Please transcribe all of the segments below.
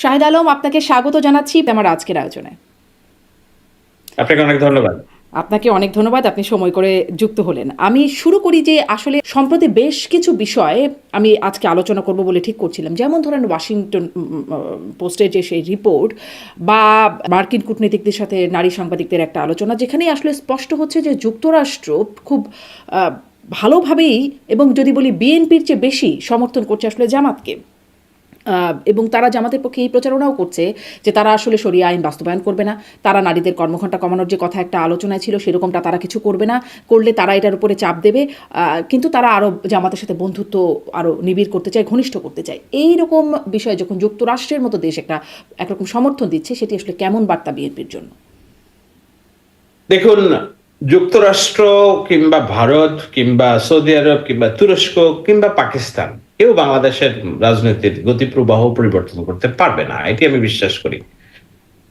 শাহিদ আলম, আপনাকে স্বাগত জানাচ্ছি আমার আজকের আয়োজনে। আপনাকে অনেক ধন্যবাদ। আপনাকে অনেক ধন্যবাদ, আপনি সময় করে যুক্ত হলেন। আমি শুরু করি যে আসলে সম্প্রতি বেশ কিছু বিষয়ে আমি আজকে আলোচনা করব বলে ঠিক করছিলাম, যেমন ধরেন ওয়াশিংটন পোস্টের যে সেই রিপোর্ট, বা মার্কিন কূটনীতিকদের সাথে নারী সাংবাদিকদের একটা আলোচনা, যেখানে আসলে স্পষ্ট হচ্ছে যে যুক্তরাষ্ট্র খুব ভালোভাবেই, এবং যদি বলি বিএনপির চেয়ে বেশি সমর্থন করছে আসলে জামাতকে। এবং তারা জামাতের পক্ষে এই প্রচারণাও করছে যে তারা আসলে শরিয়া আইন বাস্তবায়ন করবে না, তারা নারীদের কর্মঘণ্টা কমানোর যে কথা একটা আলোচনায় ছিল সেরকমটা তারা কিছু করবে না, করলে তারা এটার উপরে চাপ দেবে। কিন্তু তারা আরও জামাতের সাথে বন্ধুত্ব আরও নিবিড় করতে চায়, ঘনিষ্ঠ করতে চায়। এই রকম বিষয়ে যখন যুক্তরাষ্ট্রের মতো দেশ একরকম সমর্থন দিচ্ছে, সেটি আসলে কেমন বার্তা বিএনপির জন্য? দেখুন, যুক্তরাষ্ট্র কিংবা ভারত কিংবা সৌদি আরব কিংবা তুরস্ক কিংবা পাকিস্তান কেউ বাংলাদেশের রাজনীতির গতি প্রবাহ পরিবর্তন করতে পারবে না, এটি আমি বিশ্বাস করি।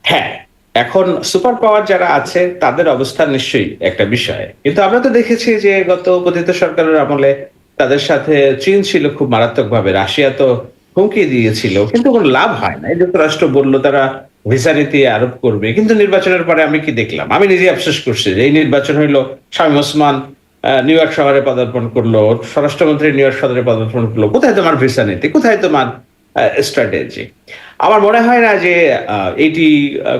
হ্যাঁ, এখন সুপার পাওয়ার যারা আছে তাদের অবস্থান নিশ্চয়ই একটা বিষয়, কিন্তু আমরা তো দেখেছি যে গত পতিত সরকারের আমলে তাদের সাথে চীন ছিল খুব মারাত্মকভাবে, রাশিয়া তো হুমকি দিয়েছিল, কিন্তু কোনো লাভ হয় না। যুক্তরাষ্ট্র বলল তারা ভিসা নীতি আরোপ করবে, কিন্তু নির্বাচনের পরে আমি কি দেখলাম, আমি নিজে আফসোস করছি যে এই নির্বাচন হইলো শামীম ওসমান নিউ ইয়র্ক শহরে পদার্পণ করলো, স্বরাষ্ট্রমন্ত্রী নিউ ইয়র্ক শহরে পদার্পণ করলো, কোথায় তোমার ভিসা নীতি, কোথায় তোমার স্ট্র্যাটেজি? আমার মনে হয় না যে এটি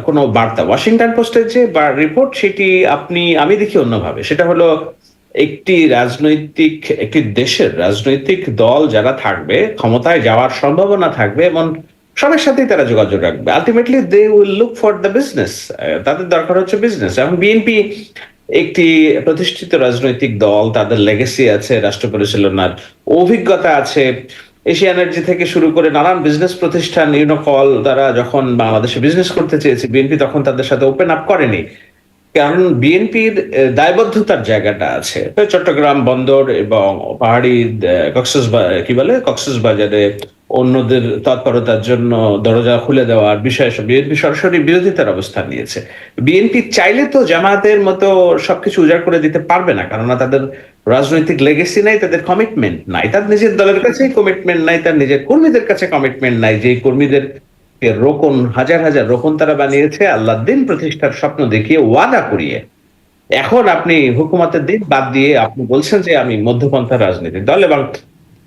কোনো বার্তা। ওয়াশিংটন পোস্টের যে রিপোর্ট সেটি আমি দেখি অন্যভাবে। সেটা হলো একটি দেশের রাজনৈতিক দল যারা থাকবে, ক্ষমতায় যাওয়ার সম্ভাবনা থাকবে এমন সবার সাথেই তারা যোগাযোগ রাখবে। Ultimately they will look for the business. তাদের দরকার হচ্ছে বিজনেস। এখন বিএনপি একটি প্রতিষ্ঠিত রাজনৈতিক দল, তাদের লেগেসি আছে, রাষ্ট্র পরিচালনার অভিজ্ঞতা আছে। এশিয়া এনার্জি থেকে শুরু করে নানান বিজনেস প্রতিষ্ঠান, ইউনোকল, তারা যখন বাংলাদেশে বিজনেস করতে চেয়েছে বিএনপি তখন তাদের সাথে ওপেন আপ করেনি, কারণ বিএনপির দায়বদ্ধতার জায়গাটা আছে। চট্টগ্রাম বন্দর এবং পাহাড়ি কক্সবাজারে অন্যদের তৎপরতার জন্য দরজা খুলে দেওয়ার বিষয়ে বিএনপি সরাসরি বিরোধিতার অবস্থান নিয়েছে। বিএনপি চাইলে তো জামায়াতের মতো সবকিছু উজাড় করে দিতে পারবে না, কেননা তাদের রাজনৈতিক লেগেসি নাই, তাদের কমিটমেন্ট নাই, তার নিজের দলের কাছেই কমিটমেন্ট নাই, তার নিজের কর্মীদের কাছে কমিটমেন্ট নাই। যে কর্মীদের রোকন, হাজার হাজার রোকন তারা বানিয়েছে আল্লাহর দিন প্রতিষ্ঠার স্বপ্ন দেখিয়ে, ওয়াদা করিয়ে। এখন আপনি হুকুমতের দিন বাদ দিয়ে আপনি বলছেন যে আমি মধ্যপন্থার রাজনীতির দল এবং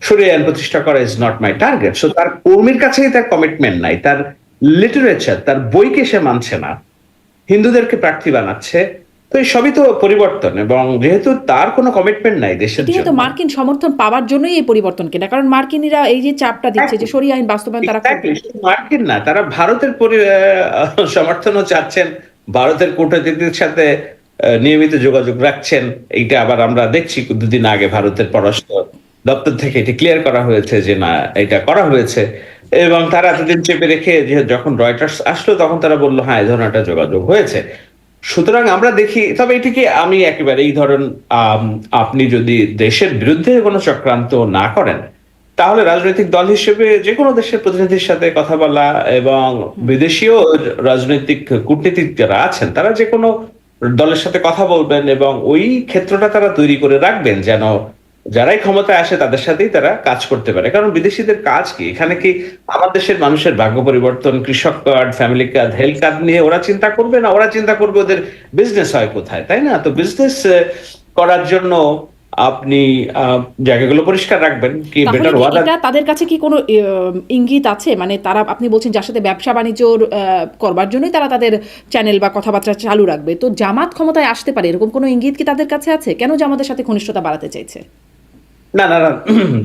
শরিয়া আইন প্রতিষ্ঠা করা is not my target. So তার কর্মীর কাছেই তার কমিটমেন্ট নাই, তার লিটারেচার, তার বইকে সে মানছে না, হিন্দুদেরকে প্রার্থী বানাচ্ছে। তো এই সবই তো পরিবর্তন, এবং যেহেতু তার কোনো কমিটমেন্ট নাই দেশের এটি হয়তো জন্য। মার্কিন সমর্থন পাওয়ার জন্যই এই পরিবর্তন কিনা, কারণ মার্কিনীরা এই যে চাপটা দিচ্ছে যে শরিয়া আইন বাস্তবায়ন তারা করবে। এক্স্যাক্টলি, শুধু মার্কিন না, তারা ভারতের সমর্থনও চাচ্ছেন, ভারতের কূটনীতিকদের সাথে নিয়মিত যোগাযোগ রাখছেন। এইটা আবার আমরা দেখছি দুদিন আগে ভারতের পররাষ্ট্র দপ্তর থেকে এটি ক্লিয়ার করা হয়েছে যে না, এটা করা হয়েছে। এবং তারা এতদিন চেপে রেখে যে যখন রয়টার্স আসলো তখন তারা বললো হ্যাঁ এই ধরনের একটা যোগাযোগ হয়েছে। সুতরাং আমরা দেখি, তবে এটিকে আমি একেবারে এই ধরন আপনি যদি দেশের বিরুদ্ধে কোনো চক্রান্ত না করেন, তাহলে রাজনৈতিক দল হিসেবে যে কোনো দেশের প্রতিনিধির সাথে কথা বলা, এবং বিদেশীয় রাজনৈতিক কূটনীতিক যারা আছেন তারা যে কোনো দলের সাথে কথা বলবেন, এবং ওই ক্ষেত্রটা তারা তৈরি করে রাখবেন যেন যারাই ক্ষমতায় আসে তাদের সাথেই তারা কাজ করতে পারে। কারণ বিদেশিদের কাজ কি, এখানে কি আমার দেশের মানুষের ভাগ্য পরিবর্তন, কৃষক card, family card, health card নিয়ে ওরা চিন্তা করবে না? ওরা চিন্তা করবে ওদের বিজনেস হয় কোথায়, তাই না? তো বিজনেস করার জন্য আপনি জায়গাগুলো পরিষ্কার রাখবেন, কি তাহলে বেটার কি ওয়াদা। এটা তাদের কাছে কি কোনো ইঙ্গিত আছে, মানে তারা, আপনি বলছেন যার সাথে ব্যবসা বাণিজ্য করবার জন্যই তারা তাদের চ্যানেল বা কথাবার্তা চালু রাখবে, তো জামাত ক্ষমতায় আসতে পারে এরকম কোনো ইঙ্গিত কি তাদের কাছে আছে? কেন জামাতের সাথে ঘনিষ্ঠতা বাড়াতে চাইছে? না না না,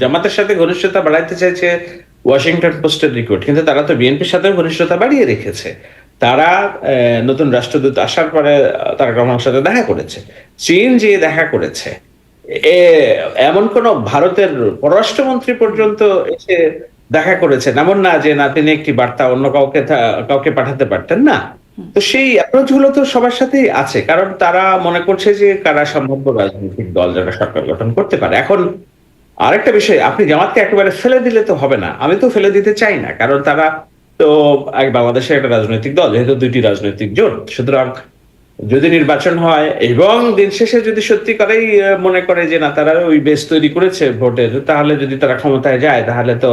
জামাতের সাথে ঘনিষ্ঠতা বাড়াইতে চাইছে ওয়াশিংটন পোস্টের রিপোর্ট, কিন্তু তারা তো বিএনপির সাথে ঘনিষ্ঠতা বাড়িয়ে রেখেছে। তারা নতুন রাষ্ট্রদূত আসার পরে তারেক রহমানের সাথে দেখা করেছে, চীন যে দেখা করেছে, এ এমন কোন ভারতের পররাষ্ট্রমন্ত্রী পর্যন্ত এসে দেখা করেছেন এমন না যে না তিনি একটি বার্তা অন্য কাউকে পাঠাতে পারতেন না। তো সেই অ্যাপ্রোচ গুলো তো সবার সাথেই আছে, কারণ তারা মনে করছে যে কারা সম্ভাব্য রাজনৈতিক দল যারা সরকার গঠন করতে পারে। এখন আরেকটা বিষয়, আপনি জামাতকে একেবারে ফেলে দিলে তো হবে না, আমি তো ফেলে দিতে চাই না, কারণ তারা তো বাংলাদেশের একটা রাজনৈতিক দল, যেহেতু দুইটি রাজনৈতিক জোট। সুতরাং যদি নির্বাচন হয় এবং দিন শেষে যদি সত্যি করেই মনে করে যে না তারা ওই বেস তৈরি করেছে ভোটের, তাহলে যদি তারা ক্ষমতায় যায় তাহলে তো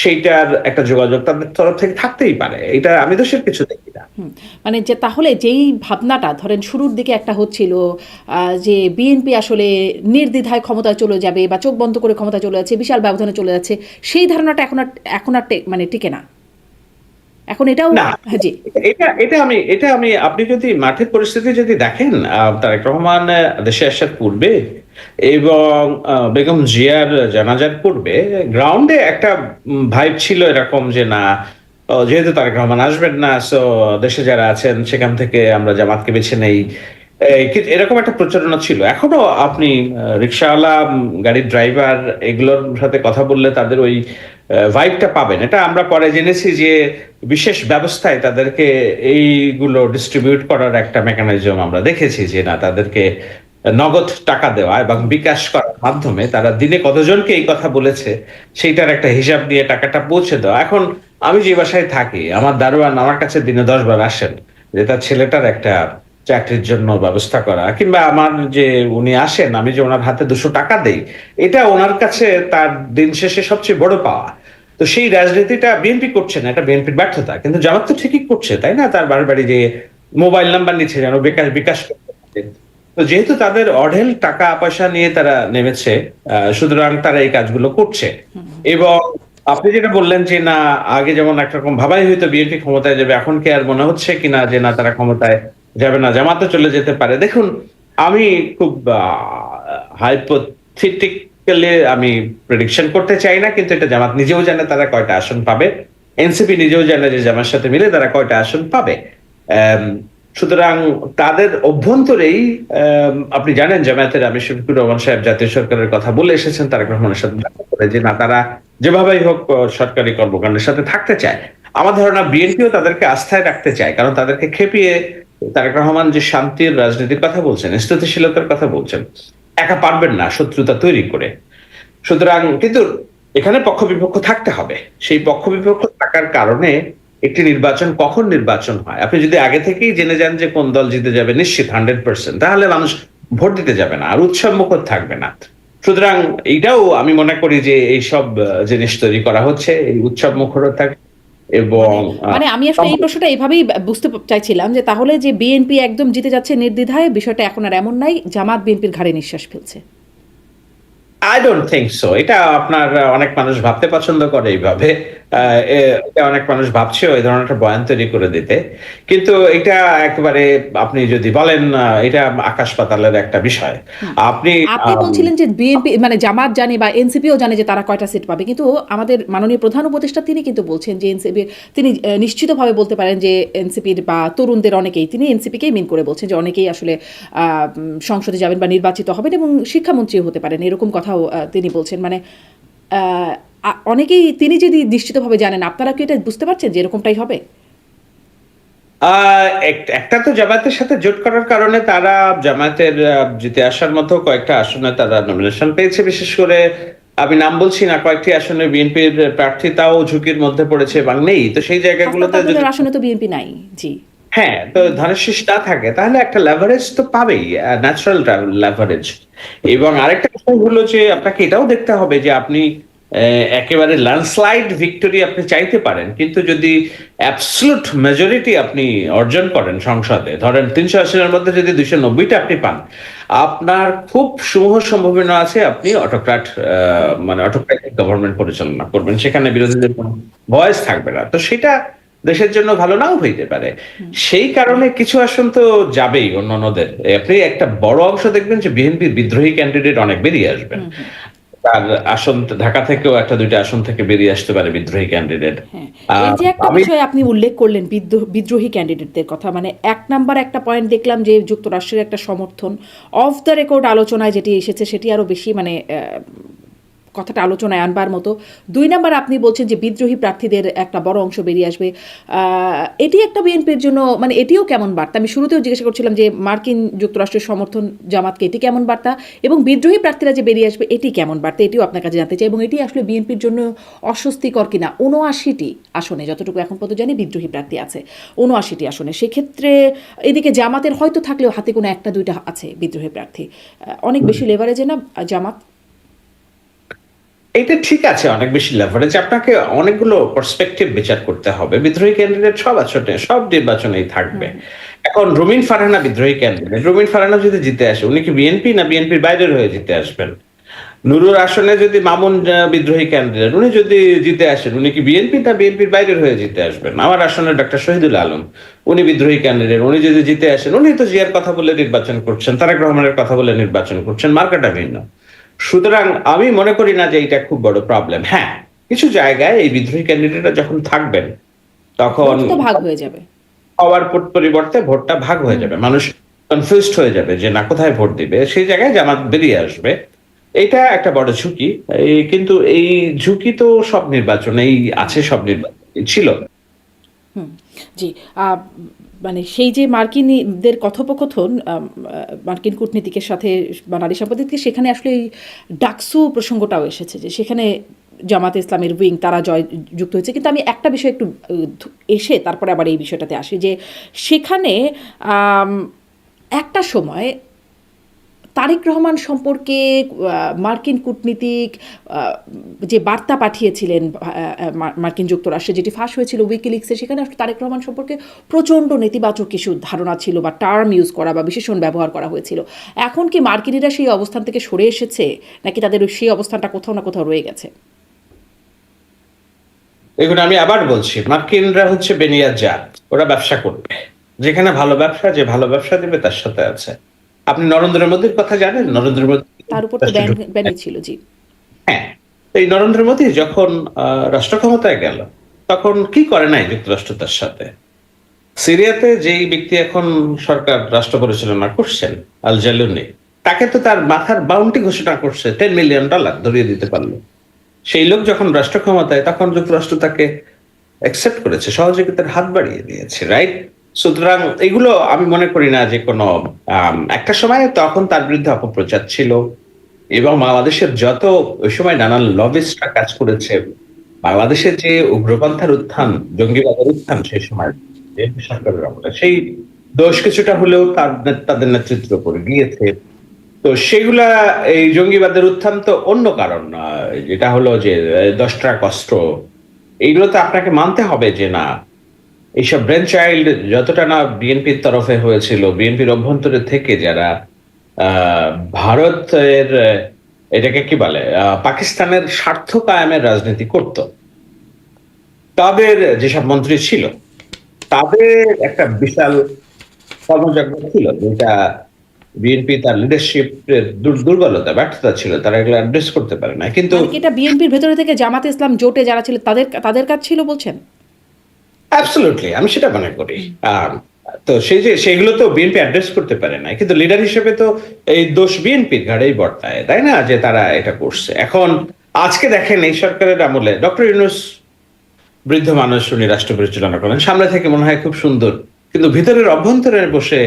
সেইটার একটা যোগাযোগ তাদের তরফ থেকে থাকতেই পারে, এটা আমি দোষের কিছু দেখি না। হুম, মানে যে তাহলে যেই ভাবনাটা ধরেন শুরুর দিকে একটা হচ্ছিল যে বিএনপি আসলে নির্দ্বিধায় ক্ষমতায় চলে যাবে বা চোখ বন্ধ করে ক্ষমতায় চলে যাচ্ছে, বিশাল ব্যবধানে চলে যাচ্ছে, সেই ধারণাটা এখন আর মানে টিকে না এখন এটাও। না, হ্যাঁ, জি। এটা আমি আপনি যদি মাঠের পরিস্থিতি যদি দেখেন, তারেক রহমান দেশে আসার পূর্বে এবং বেগম জিয়ার জানাজার পূর্বে গ্রাউন্ডে একটা ভাইব ছিল এরকম যে না, যেহেতু তারেক রহমান আসবেন না, সো দেশে যারা আছেন সেখান থেকে আমরা জামাতকে বেছে নেই। এরকম একটা প্রচারণা ছিল। এখনো আপনি রিক্সাওয়ালা, গাড়ির ড্রাইভার এগুলোর সাথে কথা বললে তাদের ওই ভাইবটা পাবেন। এটা আমরা পরে জেনেছি যে বিশেষ ব্যবস্থায় তাদেরকে এইগুলো ডিস্ট্রিবিউট করার একটা মেকানিজম আমরা দেখেছি, যে না তাদেরকে নগদ টাকা দেওয়া এবং বিকাশ করার মাধ্যমে তারা দিনে কতজনকে এই কথা বলেছে সেইটার একটা হিসাব দিয়ে টাকাটা পৌঁছে দেওয়া। এখন আমি যে বাসায় থাকি, আমার দারোয়ান আমার কাছে দিনে 10 বার আসেন যে তার ছেলেটার একটা চাকরির জন্য ব্যবস্থা করা, কিংবা আমার যে উনি আসেন, আমি যে ওনার হাতে 200 টাকা দেই, এটা ওনার কাছে তার দিন শেষে সবচেয়ে বড় পাওয়া। তো সেই রাজনীতিটা বিএনপি করছে না, এটা বিএনপির ব্যর্থতা। কিন্তু জামাত তো ঠিকই করছে, তাই না? তার বাড়ি বাড়ি যে মোবাইল নাম্বার নিচ্ছে যেন বিকাশ বিকাশ করতে পারে। তো যেহেতু তাদের অঢেল টাকা পয়সা নিয়ে তারা নেমেছে, সুতরাং তারা এই কাজগুলো করছে। এবং আপনি যেটা বললেন যে না, আগে যেমন একরকম ভাবাই হয়তো বিএনপি ক্ষমতায় যাবে, এখন কি আর মনে হচ্ছে কিনা যে না তারা ক্ষমতায় যাবে না, জামাতও চলে যেতে পারে? দেখুন, আমি খুব হাইপোথেটিক্যালি আমি প্রেডিকশন করতে চাই না, কিন্তু এটা জামাত নিজেও জানে তারা কয়টা আসন পাবে, এনসিপি নিজেও জানে যে জামার সাথে মিলে তারা কয়টা আসন পাবে। আম, সুতরাং তাদের অভ্যন্তরেই আপনি জানেন জামায়াতের আমির শফিকুর রহমান সাহেব জাতীয় সরকারের কথা বলে এসেছেন তারেক রহমানের সাথে দেখা করে, যে না তারা যেভাবেই হোক সরকারি কর্মকাণ্ডের সাথে থাকতে চায়। আমার ধারণা বিএনপিও তাদেরকে আস্থায় রাখতে চায়, কারণ তাদেরকে খেপিয়ে তারেক রহমান যে শান্তির রাজনীতির কথা বলছেন, স্থিতিশীলতার কথা বলছেন, একা পারবেন না শত্রুতা তৈরি করে। সুতরাং কিন্তু এখানে পক্ষ বিপক্ষ থাকতে হবে। সেই পক্ষ বিপক্ষ থাকার কারণে একটি নির্বাচন কখন নির্বাচন হয়, আপনি যদি আগে থেকেই জেনে যান যে কোন দল জিতে যাবে নিশ্চিত 100%, তাহলে মানুষ ভোট দিতে যাবে না, আর উৎসব মুখর থাকবে না। সুতরাং এইটাও আমি মনে করি যে এইসব জিনিস তৈরি করা হচ্ছে, এই উৎসব মুখর থাকে। এবং মানে মানে আমি আসলে এই প্রশ্নটা এভাবেই বুঝতে চাইছিলাম যে তাহলে যে বিএনপি একদম জিতে যাচ্ছে নির্দ্বিধায়, বিষয়টা এখন আর এমন নাই, জামাত বিএনপির ঘাড়ে নিঃশ্বাস ফেলছে। I don't think so. এটা আপনার অনেক মানুষ ভাবতে পছন্দ করে এইভাবে। এটা অনেক মানুষ ভাবছে ওই ধরনের একটা বয়ান তৈরি করে দিতে। কিন্তু এটা একেবারে আপনি যদি বলেন এটা আকাশ পাতালের একটা বিষয়। হুম। আপনি আপনি বলছিলেন যে বিএনপি মানে জামাত জানে বা এনসিপিও জানে যে তারা কয়টা সিট পাবে, কিন্তু আমাদের মাননীয় প্রধান উপদেষ্টা তিনি কিন্তু বলছেন যে এনসিপি, তিনি নিশ্চিতভাবে বলতে পারেন যে এনসিপির বা তরুণদের অনেকেই, তিনি এনসিপিকেই মিন করে বলছেন যে অনেকেই আসলে সংসদে যাবেন বা নির্বাচিত হবেন এবং শিক্ষামন্ত্রীও হতে পারেন, এরকম কথাও তিনি বলছেন। মানে অনেকেই, তিনি যদি নিশ্চিতভাবে জানেন, আপনারা কি এটা বুঝতে পারছেন যে এরকমটাই হবে? একটা তো জামায়াতের সাথে জোট করার কারণে তারা জামায়াতের জিতে আসার মতো কয়েকটা আসনে তারা নমিনেশন পেয়েছে। বিশেষ করে আমি নাম বলছি না, কয়েকটি আসনে বিএনপির প্রার্থিতাও ঝুঁকির মধ্যে পড়েছে এবং নেই। তো সেই জায়গাগুলোতে যদি, হাসপাতালের আসনে তো বিএনপি নাই। জি। হ্যাঁ, তো ধানের শীষ না থাকে তাহলে একটা লেভারেজ তো পাবেই, ন্যাচারাল লেভারেজ। এবং আরেকটা বিষয় হলো যে আপনাকে এটাও দেখতে হবে যে আপনি একেবারে ল্যান্ডস্লাইড ভিক্টরি আপনি চাইতে পারেন, কিন্তু যদি অ্যাবসলুট মেজরিটি আপনি অর্জন করেন সংসদে, ধরেন 300 আসনের মধ্যে যদি 290টা আপনি পান, আপনার খুব সমূহ সম্ভাবনা আছে আপনি অটোক্র্যাট, মানে অটোক্র্যাটিক গভর্নমেন্ট পরিচালনা করবেন, সেখানে বিরোধীদের কোনো ভয়েস থাকবে না। তো সেটা দেশের জন্য ভালো নাও হইতে পারে। সেই কারণে কিছু আসন তো যাবেই অন্যান্যদের। আপনি একটা বড় অংশ দেখবেন যে বিএনপির বিদ্রোহী ক্যান্ডিডেট অনেক বেরিয়ে আসবেন। তার আসন ঢাকা থেকেও একটা দুইটা আসন থেকে বেরিয়ে আসতে পারে বিদ্রোহী ক্যান্ডিডেট। হ্যাঁ, এই যে একটা আমি বিষয় আপনি উল্লেখ করলেন বিদ্রোহী ক্যান্ডিডেটদের কথা, মানে এক নাম্বার একটা পয়েন্ট দেখলাম যে যুক্তরাষ্ট্রের একটা সমর্থন অফ দ্য রেকর্ড আলোচনায় যেটি এসেছে সেটি আরো বেশি মানে কথাটা আলোচনায় আনবার মতো। 2 নাম্বার আপনি বলছেন যে বিদ্রোহী প্রার্থীদের একটা বড় অংশ বেরিয়ে আসবে, এটি একটা বিএনপির জন্য মানে এটিও কেমন বার্তা? আমি শুরুতেও জিজ্ঞাসা করছিলাম যে মার্কিন যুক্তরাষ্ট্রের সমর্থন জামাতকে, এটি কেমন বার্তা, এবং বিদ্রোহী প্রার্থীরা যে বেরিয়ে আসবে এটি কেমন বার্তা, এটিও আপনার কাছে জানতে চাই। এবং এটি আসলে বিএনপির জন্য অস্বস্তিকর কিনা? 79টি আসনে যতটুকু এখন পর্যন্ত জানি বিদ্রোহী প্রার্থী আছে, 79টি আসনে। সেক্ষেত্রে এদিকে জামাতের হয়তো থাকলেও হাতে কোনো একটা দুইটা আছে বিদ্রোহী প্রার্থী, অনেক বেশি লেভারেজে না জামাত? এটা ঠিক আছে, অনেক বেশি লেভারেজ। আপনাকে অনেকগুলো পার্সপেক্টিভ বিচার করতে হবে। বিদ্রোহী ক্যান্ডিডেট সব আসনে, সব নির্বাচনেই থাকবে। এখন রুমিন ফারহানা বিদ্রোহী ক্যান্ডিডেট, রুমিন ফারহানা যদি জিতে আসে, উনি কি বিএনপি না বিএনপির বাইরের হয়ে জিতে আসবেন? নুরুর আসনে যদি মামুন বিদ্রোহী ক্যান্ডিডেট, উনি যদি জিতে আসেন, উনি কি বিএনপি না বিএনপির বাইরের হয়ে জিতে আসবেন? আমার আসনে ডক্টর শহীদুল আলম, উনি বিদ্রোহী ক্যান্ডিডেট, উনি যদি জিতে আসেন, উনি তো জিয়ার কথা বলে নির্বাচন করছেন, তারেক রহমানের কথা বলে নির্বাচন করছেন, মার্কাটা ভিন্ন। সুতরাং আমি মনে করি না যে এটা খুব বড় প্রবলেম। হ্যাঁ, কিছু জায়গায় এই বিদ্রোহী ক্যান্ডিডেটরা যখন থাকবেন তখন ভোট তো ভাগ হয়ে যাবে। হওয়ার পরিবর্তে ভোটটা ভাগ হয়ে যাবে, মানুষ কনফিউজড হয়ে যাবে যে না কোথায় ভোট দিবে, সেই জায়গায় জামাত বেরিয়ে আসবে। এটা একটা বড় ঝুঁকি। কিন্তু এই ঝুঁকি তো সব নির্বাচনেই আছে, সব নির্বাচনেই ছিল। হুম, জি। মানে সেই যে মার্কিনীদের কথোপকথন মার্কিন কূটনীতিকের সাথে বা নারী সম্পাদিতকে, সেখানে আসলে এই ডাকসু প্রসঙ্গটাও এসেছে, যে সেখানে জামাতে ইসলামের উইং তারা যুক্ত হয়েছে। কিন্তু আমি একটা বিষয় একটু এসে তারপরে আবার এই বিষয়টাতে আসি, যে সেখানে আম, একটা সময় তারেক রহমান সম্পর্কে মার্কিন কূটনীতিক যে বার্তা পাঠিয়েছিলেন মার্কিন যুক্তরাষ্ট্রে, যেটি ফাঁস হয়েছিল উইকিলিক্সে, সেখানে আসলে তারেক রহমান সম্পর্কে প্রচণ্ড নেতিবাচক কিছু ধারণা ছিল বা টার্ম ইউজ করা বা বিশেষণ ব্যবহার করা হয়েছিল। এখন কি মার্কিনিরা সেই অবস্থান থেকে সরে এসেছে, নাকি তাদের সেই অবস্থানটা কোথাও না কোথাও রয়ে গেছে? দেখুন, আমি আবার বলছি, মার্কিনরা হচ্ছে বেনিয়াদ জাত, ওরা ব্যবসা করবে। যেখানে ভালো ব্যবসা, যে ভালো ব্যবসা দেবে তার সাথে আছে। আপনি নরেন্দ্র মোদীর কথা জানেন? নরেন্দ্র মোদী তার উপর তো ব্যানই ছিল, জি। হ্যাঁ, এই নরেন্দ্র মোদী যখন রাষ্ট্র ক্ষমতায় গেল, তখন কি করে নাই যুক্তরাষ্ট্র তার সাথে? সিরিয়াতে যেই ব্যক্তি এখন সরকার রাষ্ট্র পরিচালনা করছেন, আল জালুনি, তাকে তো তার মাথার বাউন্টি ঘোষণা করছে, $10 মিলিয়ন ধরিয়ে দিতে পারলো। সেই লোক যখন রাষ্ট্র ক্ষমতায়, তখন যুক্তরাষ্ট্র তাকে অ্যাকসেপ্ট করেছে, সহযোগিতার হাত বাড়িয়ে দিয়েছে, রাইট? সুতরাং এগুলো আমি মনে করি না যে কোনো একটা সময় তখন তার বিরুদ্ধে অপপ্রচার ছিল, এবং বাংলাদেশের যত ওই সময় নানান লবিস্টরা কাজ করেছে, বাংলাদেশের যে উগ্রপন্থার উত্থান, জঙ্গিবাদের উত্থান সেই সময় সরকারের আমলে, সেই দোষ কিছুটা হলেও তাদের নেতৃত্বের উপরে গিয়েছে। তো সেগুলা, এই জঙ্গিবাদের উত্থান তো অন্য কারণ, যেটা হলো যে 10 ট্রাক অস্ত্র, এইগুলো তো আপনাকে মানতে হবে যে না, এইসব ব্রেন চাইল্ড যতটা না বিএনপির তরফে হয়েছিল, বিএনপির অভ্যন্তরে থেকে যারা আহ, ভারতের এটাকে কি বলে, পাকিস্তানের স্বার্থ কায়েমের রাজনীতি করত, তাদের যেসব মন্ত্রী ছিল, তাদের একটা বিশাল কর্মযজ্ঞ ছিল, যেটা বিএনপি তার লিডারশিপের দুর্বলতা, ব্যর্থতা ছিল, তারা এগুলো অ্যাড্রেস করতে পারে না। কিন্তু মানে কি এটা বিএনপির ভেতরে থেকে জামাতে ইসলাম জোটে যারা ছিল তাদের তাদের কাজ ছিল বলছেন? অ্যাবসলিউটলি আমি সেটা মনে করি। আহ, তো সেই যে সেগুলো তো বিএনপি অ্যাড্রেস করতে পারে না, কিন্তু লিডার হিসেবে তো এই দোষ বিএনপির ঘাড়েই বর্তায়, তাই না, যে তারা এটা করছে। এখন আজকে দেখেন, এই সরকারের আমলে ডক্টর ইউনূস বৃদ্ধ মানুষ, উনি রাষ্ট্র পরিচালনা করেন, সামনে থেকে মনে হয় খুব সুন্দর, কিন্তু ভিতরের অভ্যন্তরে বসে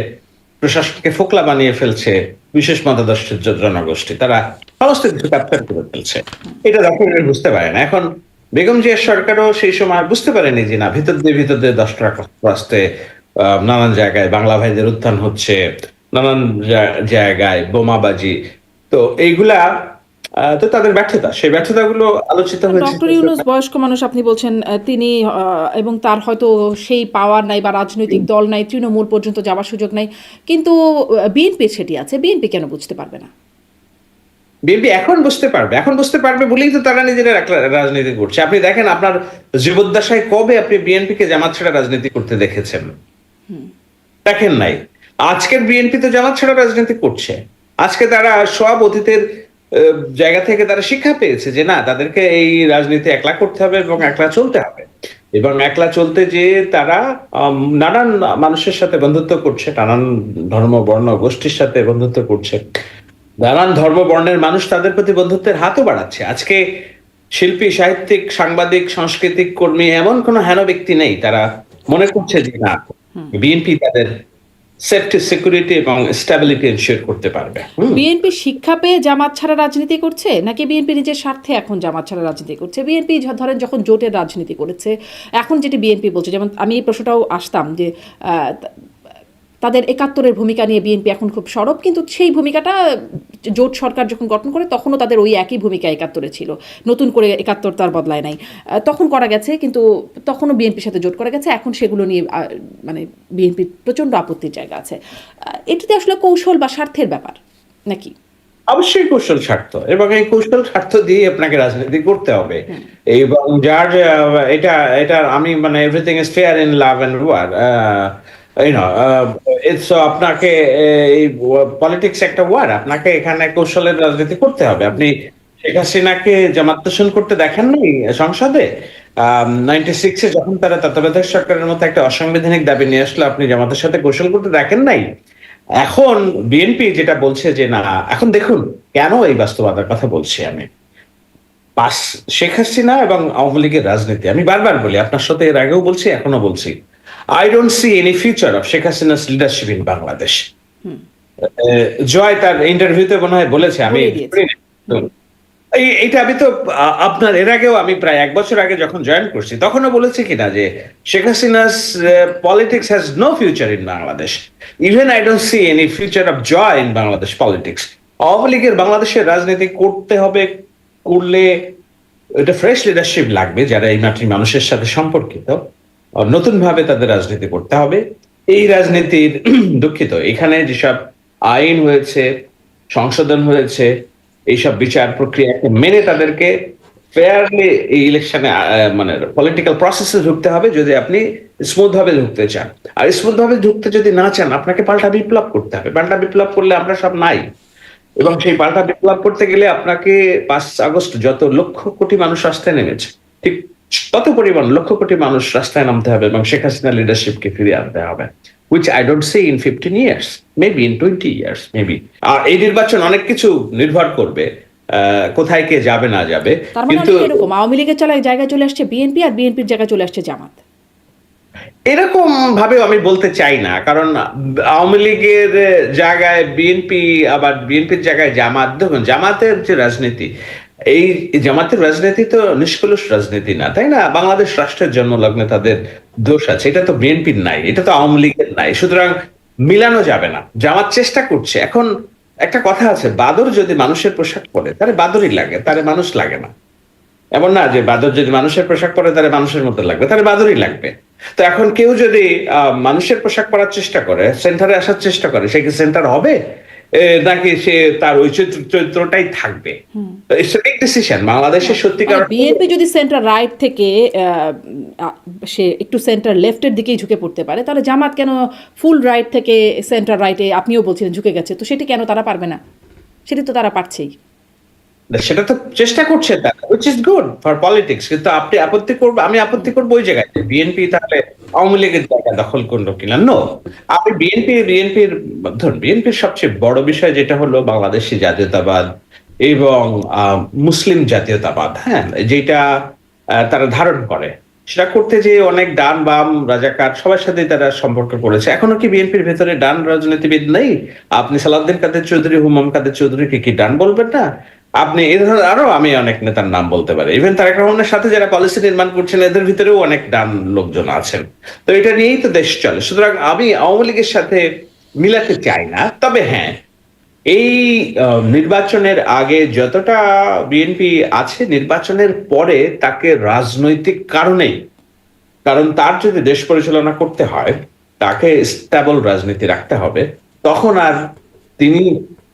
প্রশাসনকে ফোকলা বানিয়ে ফেলছে বিশেষ মতাদর্শের জনগোষ্ঠী, তারা সমস্ত কিছু ক্যাপচার করে ফেলছে। এটা ডক্টর ইউনূস বুঝতে পারে না। এখন বেগম জিয়ার সরকারও সেই সময় বুঝতে পারেনি যে না, ভিতর দিয়ে 10 টাকা রাস্তে নানান জায়গায় বাংলা ভাইদের উত্থান হচ্ছে, নানান জায়গায় বোমাবাজি। তো এইগুলা তো তাদের ব্যর্থতা, সেই ব্যর্থতাগুলো আলোচিত হয়েছে। ডক্টর ইউনূস বয়স্ক মানুষ, আপনি বলছেন, তিনি এবং তার হয়তো সেই পাওয়ার নাই বা রাজনৈতিক দল নাই, তৃণমূল পর্যন্ত যাওয়ার সুযোগ নাই, কিন্তু বিএনপির সেটি আছে। বিএনপি কেন বুঝতে পারবে না? বিএনপি এখন বুঝতে পারবে, এখন বুঝতে পারবে বলেই তো তারা নিজেরা রাজনীতি করছে। আপনি দেখেন, আপনার জীবদ্দশায় কবে আপনি বিএনপি কে জামাত ছাড়া রাজনীতি করতে দেখেছেন? দেখেন নাই। আজকের বিএনপি তো জামাত ছাড়া রাজনীতি করছে। আজকে তারা সব অতীতের জায়গা থেকে তারা শিক্ষা পেয়েছে যে না, তাদেরকে এই রাজনীতি একলা করতে হবে এবং একলা চলতে হবে, এবং একলা চলতে যে তারা নানান মানুষের সাথে বন্ধুত্ব করছে, নানান ধর্ম বর্ণ গোষ্ঠীর সাথে বন্ধুত্ব করছে, নানান ধর্ম বর্ণের মানুষ তাদের প্রতি বন্ধুত্বের হাতও বাড়াচ্ছে। আজকে শিল্পী, সাহিত্যিক, সাংবাদিক, সাংস্কৃতিক কর্মী, এমন কোনো হেন ব্যক্তি নেই তারা মনে করছে যে না, বিএনপি তাদের সেফটি, সিকিউরিটি এবং স্টেবিলিটি এনশিওর করতে পারবে। বিএনপি শিক্ষা পেয়ে জামাত ছাড়া রাজনীতি করছে, নাকি বিএনপি নিজের স্বার্থে এখন জামাত ছাড়া রাজনীতি করছে? বিএনপি ধরেন যখন জোটের রাজনীতি করেছে, এখন যেটি বিএনপি বলছে, যেমন আমি এই প্রশ্নটাও আসতাম যে তাদের ৭১-এর ভূমিকা নিয়ে বিএনপি এখন খুব সরব, কিন্তু সেই ভূমিকাটা জোট সরকার যখন গঠন করে তখনও তাদের ওই একই ভূমিকা ৭১-এ ছিল, নতুন করে ৭১ তার বদলায় নাই। তখন করা গেছে, কিন্তু তখনও বিএনপির সাথে জোট করা গেছে, এখন সেগুলো নিয়ে মানে বিএনপির প্রচণ্ড আপত্তির জায়গা আছে। এটিতে আসলে কৌশল বা স্বার্থের ব্যাপার নাকি? অবশ্যই কৌশল স্বার্থ, এবং এই কৌশল স্বার্থ দিয়ে আপনাকে রাজনীতি করতে হবে। এবং যার এটা এটা আমি মানে everything is fair in love and war, আপনাকে এই পলিটিক্স একটা ওয়ার, আপনাকে এখানে কৌশলের রাজনীতি করতে হবে। আপনি শেখ হাসিনাকে জামাত পোষণ করতে দেখেন নাই সংসদে? 96-এ যখন তারা তত্ত্বাবধায়ক সরকারের মতো একটা অসাংবিধানিক দাবি নিয়ে আসলো, আপনি জামাতের সাথে কৌশল করতে দেখেন নাই? এখন বিএনপি যেটা বলছে যে না, এখন দেখুন কেন এই বাস্তবতার কথা বলছি আমি। শেখ হাসিনা এবং আওয়ামী লীগের রাজনীতি, আমি বারবার বলি, আপনার সাথে এর আগেও বলছি, এখনো বলছি, I don't see any future of Sheikh Hasina's leadership in Bangladesh. Joy তার ইন্টারভিউতে মনে হয় বলেছে, আমি এইটা আমি তো আপনার এর আগেও আমি প্রায় 1 বছর আগে যখন জয়েন করছি তখনও বলেছি কিনা যে Sheikh Hasina's politics has no future in Bangladesh. Even I don't see any future of Joy in Bangladesh politics. Awami লীগের বাংলাদেশের রাজনীতি করতে হবে, করলে এটা ফ্রেশ লিডারশিপ লাগবে যারা এই মাটির মানুষের সাথে সম্পর্কিত, নতুন ভাবে তাদের রাজনীতি করতে হবে। এই রাজনীতির দুঃখিত, এখানে যেসব আইন হয়েছে, সংশোধন হয়েছে, এইসব বিচার প্রক্রিয়াকে মেনে তাদেরকে ফেয়ারলি এই ইলেকশনে মানে পলিটিক্যাল প্রসেসে ঢুকতে হবে যদি আপনি স্মুথ ভাবে ঢুকতে চান। আর স্মুথ ভাবে ঢুকতে যদি না চান, আপনাকে পাল্টা বিপ্লব করতে হবে। পাল্টা বিপ্লব করলে আমরা সব নাই, এবং সেই পাল্টা বিপ্লব করতে গেলে আপনাকে 5 আগস্ট যত লক্ষ কোটি মানুষ রাস্তায় নেমেছে, ঠিক তত পরিমাণ লক্ষ কোটি মানুষ রাস্তায় নামতে হবে এবং শেখ হাসিনা লিডারশিপকে ফিরিয়ে আনতে হবে, which I don't see in 15 years, maybe in 20 years, maybe. আর এই নির্বাচন অনেক কিছু নির্ভর করবে, কোথায় কে যাবে না যাবে। কিন্তু এরকম আওয়ামী লীগের জায়গায় চলে আসছে বিএনপি, আর বিএনপির জায়গায় চলে আসছে জামাত, এরকম ভাবে আমি বলতে চাই না, কারণ আওয়ামী লীগের জায়গায় বিএনপি, আবার বিএনপির জায়গায় জামাত। দেখুন জামাতের যে রাজনীতি, এই জামাতের রাজনীতি তো নিষ্কলুষ রাজনীতি না, তাই না? বাংলাদেশ রাষ্ট্রের জন্মলগ্নে তাদের দোষ আছে, এটা তো বিএনপির নাই, এটা তো আওয়ামী লীগের নাই, সুতরাং মিলানো যাবে না। জামাত চেষ্টা করছে। এখন একটা কথা আছে, বাদর যদি মানুষের পোশাক পরে তাহলে বাদরই লাগে, তারে মানুষ লাগে না। এমন না যে বাদর যদি মানুষের পোশাক পরে তাহলে মানুষের মতো লাগবে, তাহলে বাদরই লাগবে। তো এখন কেউ যদি মানুষের পোশাক পরার চেষ্টা করে, সেন্টারে আসার চেষ্টা করে, সে কি সেন্টার হবে নাকি সে তার ওই চরিত্রটাই থাকবে? ডিসিশন বাংলাদেশের সত্যিকার। বিএনপি যদি সেন্টার রাইট থেকে সে একটু সেন্টার লেফটের দিকেই ঝুঁকে পড়তে পারে, তাহলে জামাত কেন ফুল রাইট থেকে সেন্টার রাইটে, আপনিও বলছিলেন ঝুঁকে গেছে, তো সেটি কেন তারা পারবে না? সেটি তো তারা পারছেই, সেটা তো চেষ্টা করছে তারা, which is good for politics। কিন্তু আপনি আপত্তি করবে, আমি আপত্তি করবো ওই জায়গায় বিএনপি তাহলে আওয়ামী লীগের জায়গা দখল করলো কিনা। নো, আপনি বিএনপির ধরুন, বিএনপির সবচেয়ে বড় বিষয় যেটা হলো বাংলাদেশি জাতীয়তাবাদ এবং মুসলিম জাতীয়তাবাদ, হ্যাঁ, যেটা তারা ধারণ করে, সেটা করতে যে অনেক ডান বাম রাজাকার সবার সাথে তারা সম্পর্ক করেছে। এখনো কি বিএনপির ভেতরে ডান রাজনীতিবিদ নেই? আপনি সালাউদ্দিন কাদের চৌধুরী, হুমায়ুন কাদের চৌধুরীকে কি ডান বলবেন না? আপনি এই ধরনের আরো আমি অনেক নেতার নাম বলতে পারি। ইভেন তারেক রহমানের সাথে যারা পলিসি নির্মাণ করছেন এদের ভিতরেও অনেক ডান লোকজন আছেন। তো এটা নিয়েই তো দেশ চলে। সুতরাং আমি আওয়ামী লীগের সাথে মিলাতে চাই না। তবে হ্যাঁ, এই নির্বাচনের আগে যতটা বিএনপি আছে, নির্বাচনের পরে তাকে রাজনৈতিক কারণেই, কারণ তার যদি দেশ পরিচালনা করতে হয়, তাকে স্টেবল রাজনীতি রাখতে হবে, তখন আর তিনি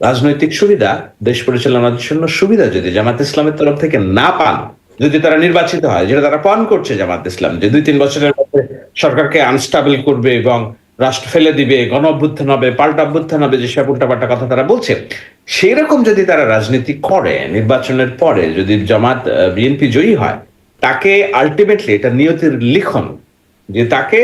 রাজনৈতিক সুবিধা, দেশ পরিচালনার জন্য সুবিধা যদি জামাত ইসলামের তরফ থেকে না পান, যদি তারা নির্বাচিত হয়, যেটা তারা পান করছে জামাত ইসলাম, যে 2-3 বছরের মধ্যে সরকারকে আনস্টেবল করবে এবং রাষ্ট্র ফেলে দিবে, গণ অভ্যুত্থান হবে, পাল্টা অভ্যুত্থান হবে, যেসব উল্টাপাল্টা কথা তারা বলছে, সেই রকম যদি তারা রাজনীতি করে, নির্বাচনের পরে যদি জামাত বিএনপি জয়ী হয়, তাকে আলটিমেটলি এটা নিয়তির লিখন যে তাকে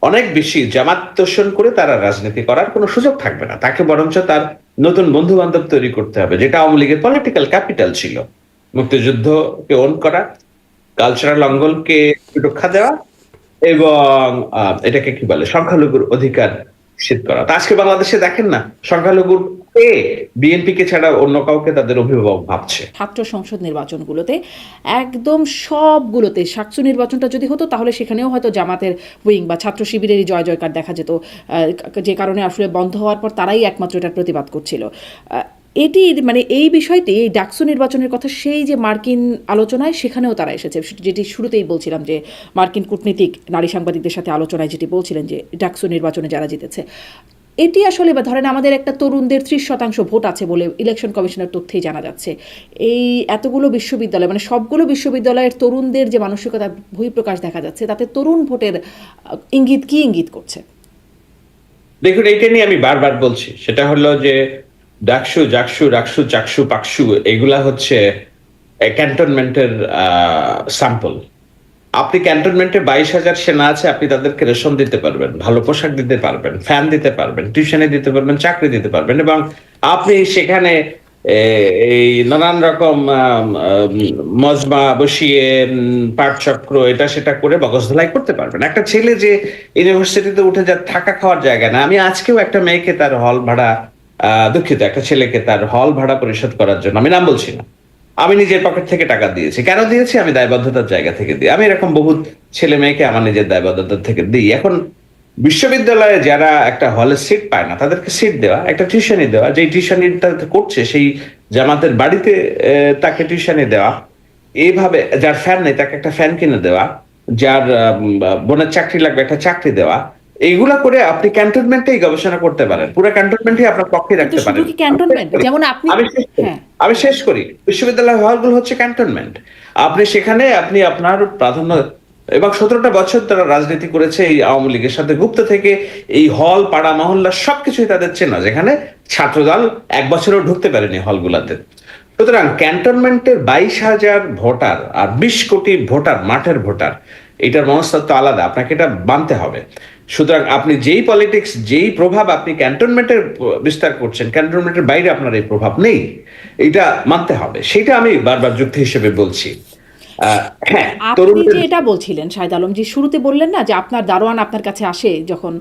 অনেক বেশি জামাত তোষণ করে তারা রাজনীতি করার কোনো সুযোগ থাকবে না। তাকে বরঞ্চ তার নতুন বন্ধু বান্ধব তৈরি করতে হবে, যেটা আওয়ামী লীগের পলিটিক্যাল ক্যাপিটাল ছিল। মুক্তিযুদ্ধকে ওন করা, কালচারাল অঙ্গলকে সুরক্ষা দেওয়া এবং এটাকে কি বলে, সংখ্যালঘুর অধিকার নিশ্চিত করা। তা আজকে বাংলাদেশে দেখেন না, সংখ্যালঘুর বিএনপি কে ছাড়া অন্য কাউকে তাদের অভিভাবক ভাবছে। ছাত্র সংসদ নির্বাচনগুলোতে একদম সবগুলোতে সাকসু নির্বাচনটা যদি হতো তাহলে সেখানেও হয়তো জামাতের উইং বা ছাত্র শিবিরেরই জয় জয়কার দেখা যেত, যে কারণে আসলে বন্ধ হওয়ার পর তারাই একমাত্র এটার প্রতিবাদ করছিল। এটি মানে এই বিষয়টি, এই ডাকসু নির্বাচনের কথা সেই যে মার্কিন আলোচনায় সেখানেও তারা এসেছে, যেটি শুরুতেই বলছিলাম যে মার্কিন কূটনীতিক নারী সাংবাদিকদের সাথে আলোচনায় যেটি বলছিলেন যে ডাকসু নির্বাচনে যারা জিতেছে, এটি আসলে বা ধরেন আমাদের একটা তরুণদের 30% ভোট আছে বলে ইলেকশন কমিশনের তথ্যেই জানা যাচ্ছে। এই এতগুলো বিশ্ববিদ্যালয় মানে সবগুলো বিশ্ববিদ্যালয়ের তরুণদের যে মানসিকতার বহিঃপ্রকাশ দেখা যাচ্ছে, তাতে তরুণ ভোটের ইঙ্গিত কি ইঙ্গিত করছে? দেখুন, এইটা নিয়ে আমি বারবার বলছি, সেটা হলো যে ডাকসু, জাকসু, রাকসু, চাকসু, পাকসু এগুলা হচ্ছে ক্যান্টনমেন্টের স্যাম্পল। আপনি ক্যান্টনমেন্টে 22,000 সেনা আছে, আপনি তাদেরকে রেশন দিতে পারবেন, ভালো পোশাক দিতে পারবেন, ফ্যান দিতে পারবেন, টিউশনে দিতে পারবেন, চাকরি দিতে পারবেন, এবং আপনি সেখানে এই নানান রকম মজমা বসিয়ে পাঠচক্র এটা সেটা করে মগজধলাই করতে পারবেন। একটা ছেলে যে ইউনিভার্সিটিতে উঠে যা থাকা খাওয়ার জায়গা না, আমি আজকেও একটা মেয়েকে তার হল ভাড়া, দুঃখিত, একটা ছেলেকে তার হল ভাড়া পরিশোধ করার জন্য, আমি নাম বলছি না, আমি নিজের পকেট থেকে টাকা দিয়েছি। কেন দিয়েছি? আমি দায়বদ্ধতার জায়গা থেকে দিই। আমি এরকম বহুত ছেলে মেয়েকে আমার নিজের দায়বদ্ধতার থেকে দিই। এখন বিশ্ববিদ্যালয়ে যারা একটা হলে সিট পায় না তাদেরকে সিট দেওয়া, একটা টিউশনি দেওয়া, যেই টিউশনিটা করছে সেই জামাতের বাড়িতে তাকে টিউশনি দেওয়া, এইভাবে যার ফ্যান নেই তাকে একটা ফ্যান কিনে দেওয়া, যার বোনের চাকরি লাগবে একটা চাকরি দেওয়া, এইগুলা করে আপনি ক্যান্টনমেন্টেই গবেষণা করতে পারেন, পুরো ক্যান্টনমেন্টই আপনার পক্ষে কিন্তু রাখতে শুধু পারেন। কি ক্যান্টনমেন্ট, যেমন আপনি, আমি শেষ করি, হ্যাঁ আমি শেষ করি। বিশ্ববিদ্যালয় হলগুলো হচ্ছে ক্যান্টনমেন্ট। আপনি সেখানে আপনি আপনার প্রাধান্য, এবং 17টা বছর তারা রাজনীতি করেছে এই আওয়ামী লীগের সাথে গুপ্ত থেকে, এই হল পাড়া মহল্লা সবকিছুই তাদের চেনা, যেখানে ছাত্রদল 1 বছরেও ঢুকতে পারেনি হলগুলাতে। সুতরাং ক্যান্টনমেন্টের 22,000 ভোটার আর 20 কোটি ভোটার, মাঠের ভোটার, এটার মনস্তত্ত্ব আলাদা, আপনাকে এটা মানতে হবে। সুতরাং আপনি যেই পলিটিক্স, যেই প্রভাব আপনি ক্যান্টনমেন্টের বিস্তার করছেন, ক্যান্টনমেন্টের বাইরে আপনার এই প্রভাব নেই, এটা মানতে হবে। সেটা আমি বারবার যুক্তি হিসেবে বলছি। হ্যাঁ, আপনি তরুণদের যে এটা বলছিলেন শাহেদ আলম, যে শুরুতে বললেন না যে আপনার দারোয়ান আপনার কাছে আসে যখন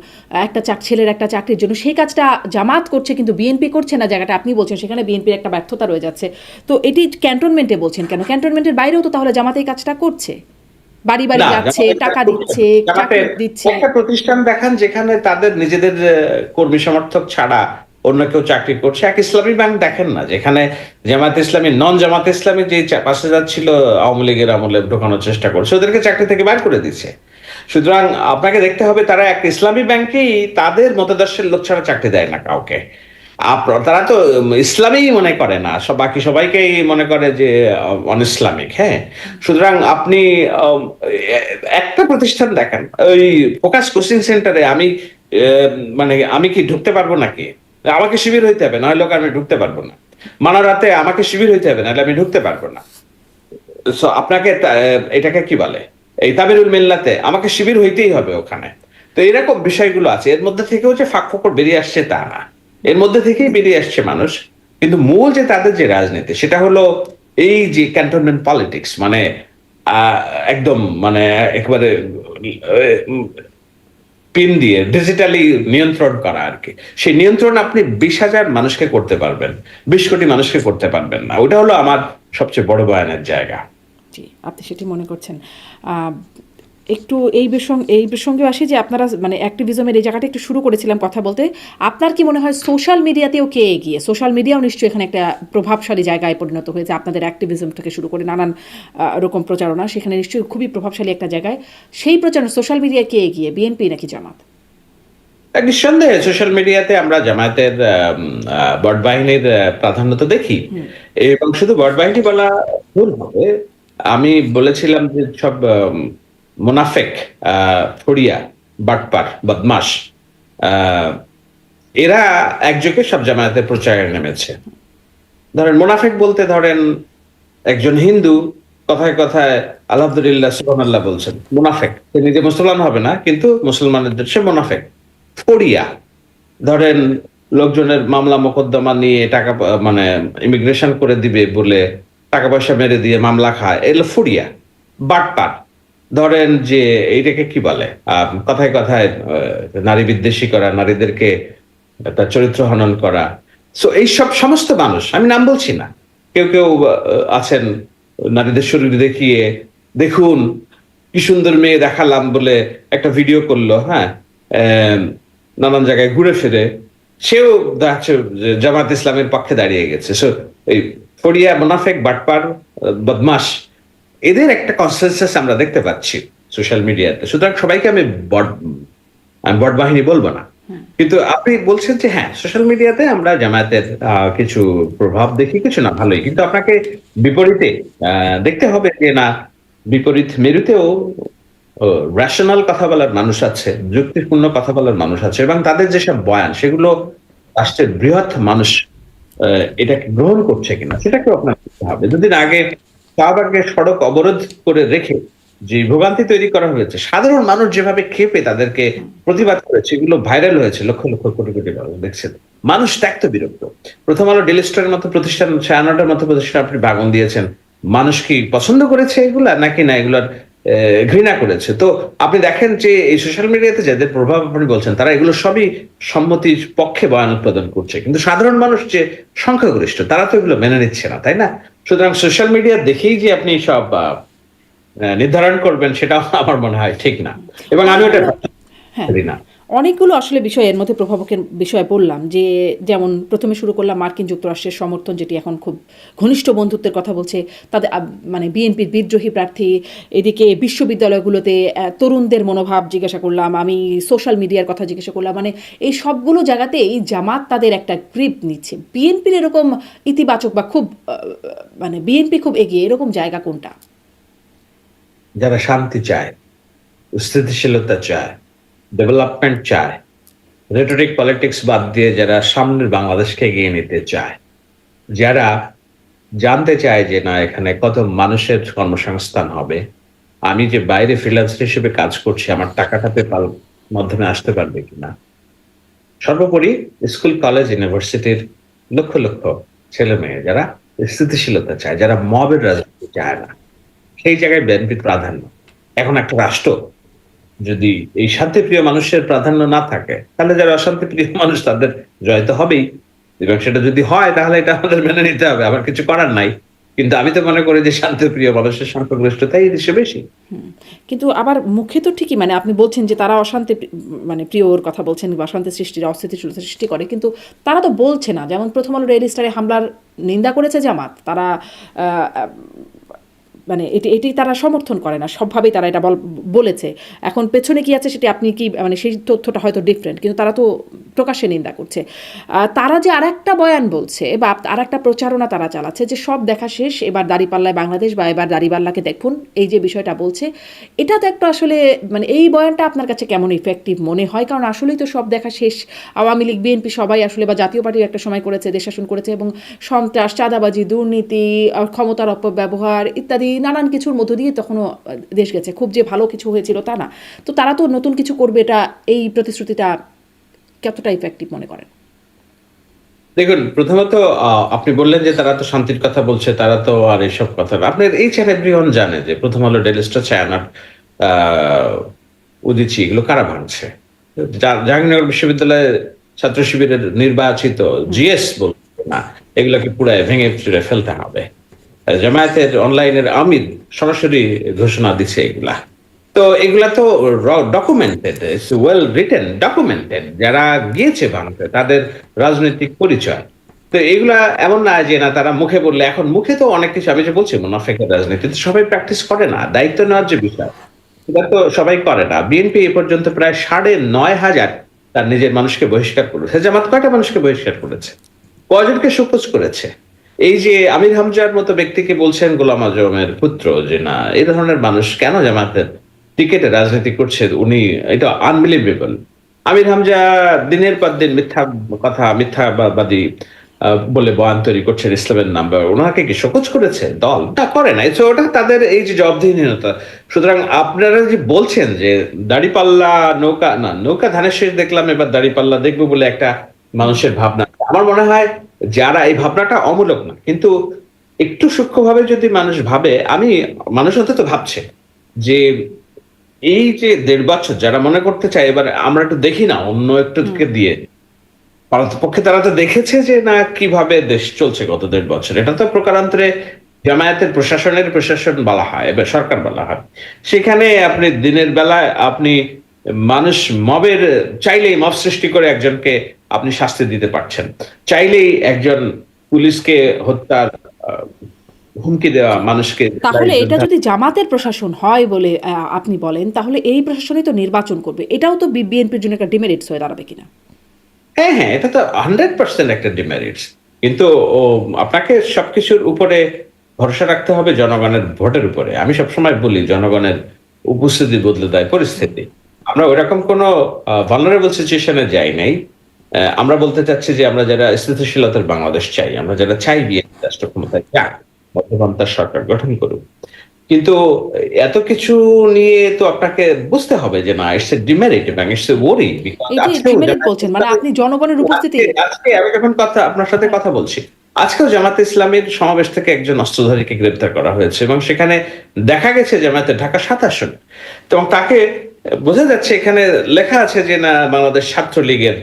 একটা ছেলের একটা চাকরির জন্য, সেই কাজটা জামাত করছে কিন্তু বিএনপি করছে না, জায়গাটা আপনি বলছেন সেখানে বিএনপির একটা ব্যর্থতা রয়ে যাচ্ছে। তো এটি ক্যান্টনমেন্টে বলছেন কেন? ক্যান্টনমেন্টের বাইরেও তো তাহলে জামাত এই কাজটা করছে, বাড়ি বাড়ি না, যাচ্ছে, টাকা দিচ্ছে, চাকরি দিচ্ছে। একটা প্রতিষ্ঠান দেখান যেখানে তাদের নিজেদের কর্মী সমর্থক ছাড়া অন্য কেউ চাকরি করছে। এক ইসলামী ব্যাংক দেখেন না, যেখানে জামাত ইসলামী, নন জামাত ইসলামী যে 5,000 ছিল আওয়ামী লীগের আমলে ঢোকানোর চেষ্টা করছে, ওদেরকে চাকরি থেকে বের করে দিচ্ছে। সুতরাং আপনাকে দেখতে হবে তারা এক ইসলামী ব্যাংকেই তাদের মতাদর্শের লোক ছাড়া চাকরি দেয় না কাউকে। তারা তো ইসলামী মনে করে না, বাকি সবাইকেই মনে করে যে অনইসলামিক। হ্যাঁ, সুতরাং আপনি একটা প্রতিষ্ঠান দেখেন, ওই ফোকাস কোচিং সেন্টারে আমি মানে আমি কি ঢুকতে পারবো নাকি? আমাকে শিবির হইতে হবে, নয় লোক আমি ঢুকতে পারবো না। মানারাতে আমাকে শিবির হইতে হবে, নাহলে আমি ঢুকতে পারবো না। সো আপনাকে এটাকে কি বলে, এই তাবিরুল মিল্লাতে আমাকে শিবির হইতেই হবে ওখানে। তো এরকম বিষয়গুলো আছে, এর মধ্যে থেকেও যে ফাঁক ফোকর বেরিয়ে আসছে তা না, এর মধ্যে থেকেই বেরিয়ে আসছে মানুষ। কিন্তু মূল যে তাদের যে রাজনীতি, সেটা হলো এই যে ক্যান্টনমেন্ট পলিটিক্স, মানে একদম মানে একেবারে পিন দিয়ে ডিজিটালি নিয়ন্ত্রণ করা আর কি। সেই নিয়ন্ত্রণ আপনি 20,000 মানুষকে করতে পারবেন, 20 কোটি মানুষকে করতে পারবেন না। ওটা হলো আমার সবচেয়ে বড় বয়ানের জায়গা। জি, আপনি সেটি মনে করছেন। একটু এই প্রসঙ্গে আসি যে আপনারা মানে অ্যাক্টিভিজমের এই জায়গাটা একটু শুরু করেছিলাম কথা বলতে। আপনার কি মনে হয় সোশ্যাল মিডিয়াতেও কে এগিয়ে? সোশ্যাল মিডিয়াও নিশ্চয়ই এখানে একটা প্রভাবশালী জায়গায় পরিণত হয়েছে। আপনাদের অ্যাক্টিভিজম থেকে শুরু করে নানান রকম প্রচারণা, সেখানে নিশ্চয়ই খুবই প্রভাবশালী একটা জায়গায়। সেই প্রচারণা সোশ্যাল মিডিয়ায় কে এগিয়ে, বিএনপি নাকি জামাত? নিঃসন্দেহে সোশ্যাল মিডিয়াতে আমরা জামায়াতের বট বাহিনীর প্রাধান্য তো দেখি, এবং শুধু বট বাহিনী বলা ভুল হবে। আমি বলেছিলাম যে সব মোনাফেক, ফড়িয়া, বাটপার, বদমাস, আহ, এরা একযোগে সব জামায়াতের প্রচারে নেমেছে। ধরেন মোনাফেক বলতে, ধরেন একজন হিন্দু কথায় কথায় আলহামদুলিল্লাহ সুবহানাল্লাহ বলছেন, মুনাফেক। সে নিজে মুসলমান হবে না, কিন্তু মুসলমানদের সে মুনাফেক। ফড়িয়া, ধরেন লোকজনের মামলা মোকদ্দমা নিয়ে টাকা মানে ইমিগ্রেশন করে দিবে বলে টাকা পয়সা মেরে দিয়ে মামলা খায়, এগুলো ফড়িয়া। বাটপার, ধরেন যে এইটাকে কি বলে, কথায় কথায় নারী বিদ্বেষী করা, নারীদেরকে তার চরিত্র হনন করা, সো এইসব সমস্ত মানুষ, আমি নাম বলছি না, কেউ কেউ আছেন নারীদের শরীর দেখিয়ে, দেখুন কি সুন্দর মেয়ে দেখালাম বলে একটা ভিডিও করলো, হ্যাঁ, নানান জায়গায় ঘুরে ফিরে সেও দেখাচ্ছে যে জামাত ইসলামের পক্ষে দাঁড়িয়ে গেছে। সো এই ফড়িয়া, মোনাফেক, বাটপার, বদমাস, এদের একটা কনসেনসাস আমরা দেখতে পাচ্ছি সোশ্যাল মিডিয়াতে। সুতরাং সবাইকে আমি বট বাহিনী বলবো না, কিন্তু আপনি বলছেন যে হ্যাঁ, সোশ্যাল মিডিয়াতে আমরা জামায়াতের কিছু প্রভাব দেখি, কিছু না ভালোই, কিন্তু আপনাকে বিপরীতে দেখতে হবে যে না, বিপরীত মেরুতেও রেশনাল কথা বলার মানুষ আছে, যুক্তিপূর্ণ কথা বলার মানুষ আছে, এবং তাদের যেসব বয়ান সেগুলো রাষ্ট্রের বৃহৎ মানুষ এটাকে গ্রহণ করছে কিনা সেটাকেও আপনার দেখতে হবে। দুদিন আগে শাহবাগে সড়ক অবরোধ করে রেখে যে ভোগান্তি তৈরি করা হয়েছে, সাধারণ মানুষ যেভাবে ক্ষেপে তাদেরকে প্রতিবাদ করেছে, এগুলো ভাইরাল হয়েছে, লক্ষ লক্ষ কোটি কোটি মানুষ দেখছেন। মানুষ ত্যক্ত বিরক্ত। প্রথম আলো, ডেইলি স্টারের মতো প্রতিষ্ঠান, ছায়ানটের মতো প্রতিষ্ঠান আপনি ভাঙন দিয়েছেন। মানুষ কি পছন্দ করেছে এগুলা, নাকি না এগুলার ঘৃণা করেছে? তো আপনি দেখেন যে এই সোশ্যাল মিডিয়াতে যাদের প্রভাব আপনি বলছেন, তারা এগুলো সবই সম্মতির পক্ষে বয়ান উৎপাদন করছে, কিন্তু সাধারণ মানুষ যে সংখ্যাগরিষ্ঠ, তারা তো এগুলো মেনে নিচ্ছে না, তাই না? সুতরাং সোশ্যাল মিডিয়া দেখেই যে আপনি সব নির্ধারণ করবেন, সেটাও আমার মনে হয় ঠিক না, এবং আমি ওটা হ্যাঁ, করি না। অনেকগুলো আসলে বিষয় এর মধ্যে প্রভাবকের বিষয়ে বললাম, যে যেমন প্রথমে শুরু করলাম মার্কিন যুক্তরাষ্ট্রের সমর্থন, যেটি এখন খুব ঘনিষ্ঠ বন্ধুত্বের কথা বলছে তাদের, মানে বিএনপির বিদ্রোহী প্রার্থী, এদিকে বিশ্ববিদ্যালয়গুলোতে তরুণদের মনোভাব জিজ্ঞাসা করলাম, আমি সোশ্যাল মিডিয়ার কথা জিজ্ঞাসা করলাম, মানে এই সবগুলো জায়গাতেই জামাত তাদের একটা গ্রিপ নিচ্ছে। বিএনপির এরকম ইতিবাচক বা খুব মানে বিএনপি খুব এগিয়ে, এরকম জায়গা কোনটা? যারা শান্তি চায়, স্থিতিশীলতা চায়, ডেভেলপমেন্ট চায়, রেটরিক পলিটিক্স বাদ দিয়ে যারা সামনের বাংলাদেশকে এগিয়ে নিতে চায়, যারা জানতে চায় যে না, এখানে কত মানুষের কর্মসংস্থান হবে, আমি যে বাইরে ফ্রিল্যান্সার হিসেবে কাজ করছি, আমার টাকাটা পেপাল মাধ্যমে আসতে পারবে কিনা, সর্বোপরি স্কুল, কলেজ, ইউনিভার্সিটির লক্ষ লক্ষ ছেলে মেয়ে যারা স্থিতিশীলতা চায়, যারা মবের রাজনীতি চায় না, সেই জায়গায় বিএনপির প্রাধান্য। এখন একটা রাষ্ট্র যদি এই শান্তিপ্রিয় মানুষের প্রাধান্য না থাকে, তাহলে যারা অশান্তিপ্রিয় মানুষ তাদের জয় তো হবেই, এবং সেটা যদি হয় তাহলে এটা আমাদের মেনে নিতে হবে, আমার কিছু করার নাই। কিন্তু আমি তো মনে করি যে শান্তিপ্রিয় মানুষের সংখ্যাগরিষ্ঠতা এই দেশে বেশি। কিন্তু আবার মুখে তো ঠিকই, মানে আপনি বলছেন যে তারা অশান্তি মানে প্রিয়র কথা বলছেন বা অশান্তি সৃষ্টির, অস্থিতিশীলতা সৃষ্টি করে, কিন্তু তারা তো বলছে না। যেমন প্রথম আলো ডেইলি স্টারে হামলার নিন্দা করেছে জামাত, তারা মানে এটি এটি তারা সমর্থন করে না, সবভাবেই তারা এটা বলেছে। এখন পেছনে কি আছে সেটি আপনি কি, মানে সেই তথ্যটা হয়তো ডিফারেন্ট, কিন্তু তারা তো প্রকাশ্যে নিন্দা করছে। তারা যে আরেকটা বয়ান বলছে বা আরেকটা প্রচারণা তারা চালাচ্ছে যে সব দেখা শেষ, এবার দাঁড়িপাল্লায় বাংলাদেশ বা এবার দাঁড়িপাল্লাকে দেখুন, এই যে বিষয়টা বলছে, এটা তো একটা আসলে, মানে এই বয়ানটা আপনার কাছে কেমন ইফেক্টিভ মনে হয়? কারণ আসলেই তো সব দেখা শেষ। আওয়ামী লীগ, বিএনপি সবাই আসলে, বা জাতীয় পার্টির একটা সময় করেছে, দেশ শাসন করেছে, এবং সন্ত্রাস, চাঁদাবাজি, দুর্নীতি, ক্ষমতার অপব্যবহার ইত্যাদি নানান কিছুর মধ্য দিয়ে তখনও দেশ গেছে। খুব যে ভালো কিছু হয়েছিল তা না। তো তারা তো নতুন কিছু করবে, এটা, এই প্রতিশ্রুতিটা কতটা ইফেক্টিভ মনে করেন? দেখুন, প্রথমত আপনি বললেন যে তারা তো শান্তির কথা বলছে, তারা তো আর এইসব কথা না। আপনার এই চ্যানেল এভরিওয়ান জানে যে প্রথম আলো, ডেইলি স্টার, ছায়ানট, উদীচী, এগুলো কারা ভাঙছে? জাহাঙ্গীরনগর বিশ্ববিদ্যালয়ের ছাত্র শিবিরের নির্বাচিত জিএস বলছে না, এগুলোকে পুরায় ভেঙে চুরে ফেলতে হবে। জামায়াতের অনলাইনের আমির সরাসরি ঘোষণা দিচ্ছে এগুলা। তো এগুলা তো ডকুমেন্টেড, ওয়েল রিটেন, ডকুমেন্টেড, যারা গিয়েছে ভাঙতে তাদের রাজনৈতিক পরিচয়। তো এগুলা এমন না যে না তারা মুখে বললে, এখন মুখে তো অনেক কিছু, আমি যে বলছি মুনাফেকের রাজনীতি তো সবাই প্র্যাকটিস করে না, দায়িত্ব নেওয়ার যে বিষয় এটা তো সবাই করে না। বিএনপি এ পর্যন্ত প্রায় 9,500 তার নিজের মানুষকে বহিষ্কার করেছে। জামাত কয়টা মানুষকে বহিষ্কার করেছে? কয়জনকে শোকজ করেছে? এই যে আমির হামজার মতো ব্যক্তিকে বলছেন গোলাম আজমের পুত্র, যে না, এই ধরনের মানুষ কেন জামাতের টিকেটে রাজনীতি করছে, উনি, এটা আনবিলিভেবল। আমির হামজা দিনের পর দিন মিথ্যা কথা, মিথ্যাবাদী বলে বয়ান তৈরি করছেন ইসলামের নাম্বার, ওনাকে কি শোকজ করেছে দল? না, করে নাই। তো ওটা তাদের এই যে জবাবদিহিহীনতা। সুতরাং আপনারা যে বলছেন যে দাড়িপাল্লা নৌকা, না, নৌকা ধানের শেষ দেখলাম, এবার দাড়িপাল্লা দেখবো বলে একটা মানুষের ভাবনা, আমার মনে হয় যারা এই ভাবনাটা অমূলক না, কিন্তু একটু সূক্ষ্মভাবে যদি মানুষ ভাবে, মানুষ অন্তত ভাবছে যে এই যে 1.5 বছর যারা মনে করতে চায় এবার আমরা একটু দেখি না, অন্য একটুকে দিয়ে পারতপক্ষে তারা তো দেখেছে যে না কিভাবে দেশ চলছে গত 1.5 বছর। এটা তো প্রকারান্তরে জামায়াতের প্রশাসন বলা হয়, এবার সরকার বলা হয়। সেখানে আপনি দিনের বেলায় আপনি মানুষ মবের চাইলেই মব সৃষ্টি করে একজনকে আপনি শাস্তি দিতে পারছেন, চাইলেই একজন পুলিশকে হত্যার আহ, হুমকি দেওয়া মানুষকে তাহলে এটা যদি জামাতের প্রশাসন হয় বলে আপনি বলেন, তাহলে এই প্রশাসনই তো নির্বাচন করবে, এটাও তো বিএনপির জন্য একটা ডিমেরিটস হয়ে দাঁড়াবে কিনা? হ্যাঁ হ্যাঁ, এটা তো 100% একটা ডিমেরিটস। কিন্তু ও আপনাকে সবকিছুর উপরে ভরসা রাখতে হবে জনগণের ভোটের উপরে। আমি সবসময় বলি জনগণের উপস্থিতি বদলে দেয় পরিস্থিতি। আমরা ওইরকম কোনো ভালনারেবল সিচুয়েশনে যাই নাই। আমরা বলতে চাচ্ছি যে আমরা যারা স্থিতিশীলতার বাংলাদেশ চাই, আমরা যারা চাই বিএনপি রাষ্ট্র ক্ষমতায় যাক, মধ্যপন্থার সরকার গঠন করুক। কিন্তু এত কিছু নিয়ে তো আপনাকে বুঝতে হবে যে না, ইটস এ ডিমেরিট এবং ইটস এ ওরি। এই যে ডিমেরিট বলছেন, মানে আপনি জনগণের উপস্থিতি। আজকে আমি যখন আপনার সাথে কথা বলছি, আজকেও জামাতে ইসলামীর সমাবেশ থেকে একজন অস্ত্রধারীকে গ্রেপ্তার করা হয়েছে এবং সেখানে দেখা গেছে জামাতে ঢাকা 7 আসন, এবং তাকে বোঝা যাচ্ছে এখানে লেখা আছে যে না বাংলাদেশ ছাত্রলীগের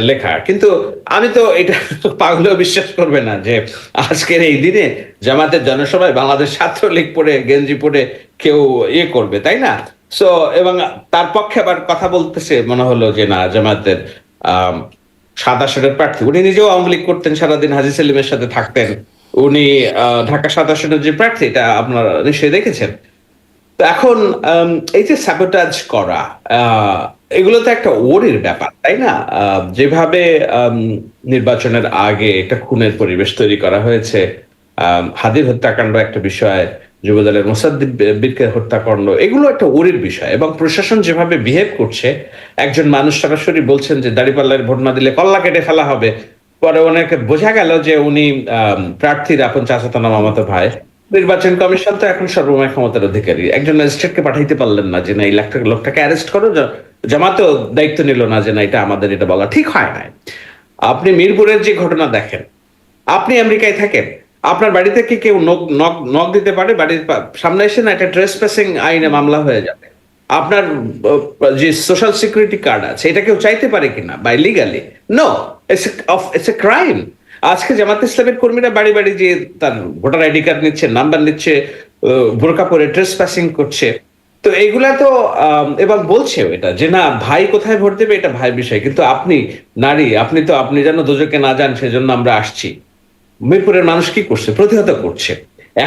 লেখা। কিন্তু আমি তো এটা পাগলেও বিশ্বাস করবে না যে আজকের এই দিনে জামাতের জনসভায় বাংলাদেশ ছাত্রলীগ পড়ে গেঞ্জি পড়ে কেউ ইয়ে করবে, তাই না? সো এবং তার পক্ষে আবার কথা বলতেছে মনে হলো যে না জামাতের আহ 7 আসনের প্রার্থী, উনি নিজেও আওয়ামী লীগ করতেন, সারাদিন হাজী সেলিমের সাথে থাকতেন। উনি ঢাকা 7 আসনের যে প্রার্থী এটা আপনারা নিশ্চয়ই দেখেছেন। তো এখন এই যে স্যাবোটাজ করা, এগুলো তো একটা ওরির ব্যাপার, তাই না? যেভাবে নির্বাচনের আগে একটা খুনের পরিবেশ তৈরি করা হয়েছে, হাদির হত্যাকাণ্ড একটা বিষয়, যুবদলের মোসাদ্দিককে হত্যাকাণ্ড, এগুলো একটা ওরির বিষয়। এবং প্রশাসন যেভাবে বিহেভ করছে, একজন মানুষ সরাসরি বলছেন যে দাঁড়িপাল্লার ভোট না দিলে কল্লা কেটে ফেলা হবে, পরে ওনাকে বোঝা গেল যে উনি প্রার্থীর আপন চাচাতো না মামাতো ভাই। নির্বাচন কমিশন তো এখন সর্বময় ক্ষমতার অধিকারী, একজন ম্যাজিস্ট্রেটকে পাঠাইতে পারলেন না যে না এই লোকটাকে অ্যারেস্ট করো। জামাতও দায়িত্ব নিল না যে না এটা আমাদের, এটা বলা ঠিক হয় না। আপনি মিরপুরের যে ঘটনা দেখেন, আপনি আমেরিকায় থাকেন, আপনার বাড়িতে কি কেউ নক দিতে পারে বাড়ির সামনে এসে? না, এটা ট্রেসপাসিং আইনে মামলা হয়ে যাবে। আপনার যে সোশ্যাল সিকিউরিটি কার্ড আছে এটা কেউ চাইতে পারে কিনা by legally? No, it's a crime. আজকে জামাত ইসলামের কর্মীরা বাড়ি বাড়ি যে তার ভোটার আইডি কার্ড নিচ্ছে, নাম্বার নিচ্ছে, বোরকা পরে ট্রেসপাসিং করছে। তো এইগুলা তো এবং বলছেও এটা যে না ভাই কোথায় ভোট দেবে এটা ভাই বিষয়, কিন্তু আপনি নারী, আপনি যেন দোজকে না যান সেজন্য আমরা আসছি। মিরপুরের মানুষ কি করছে? প্রতিহত করছে।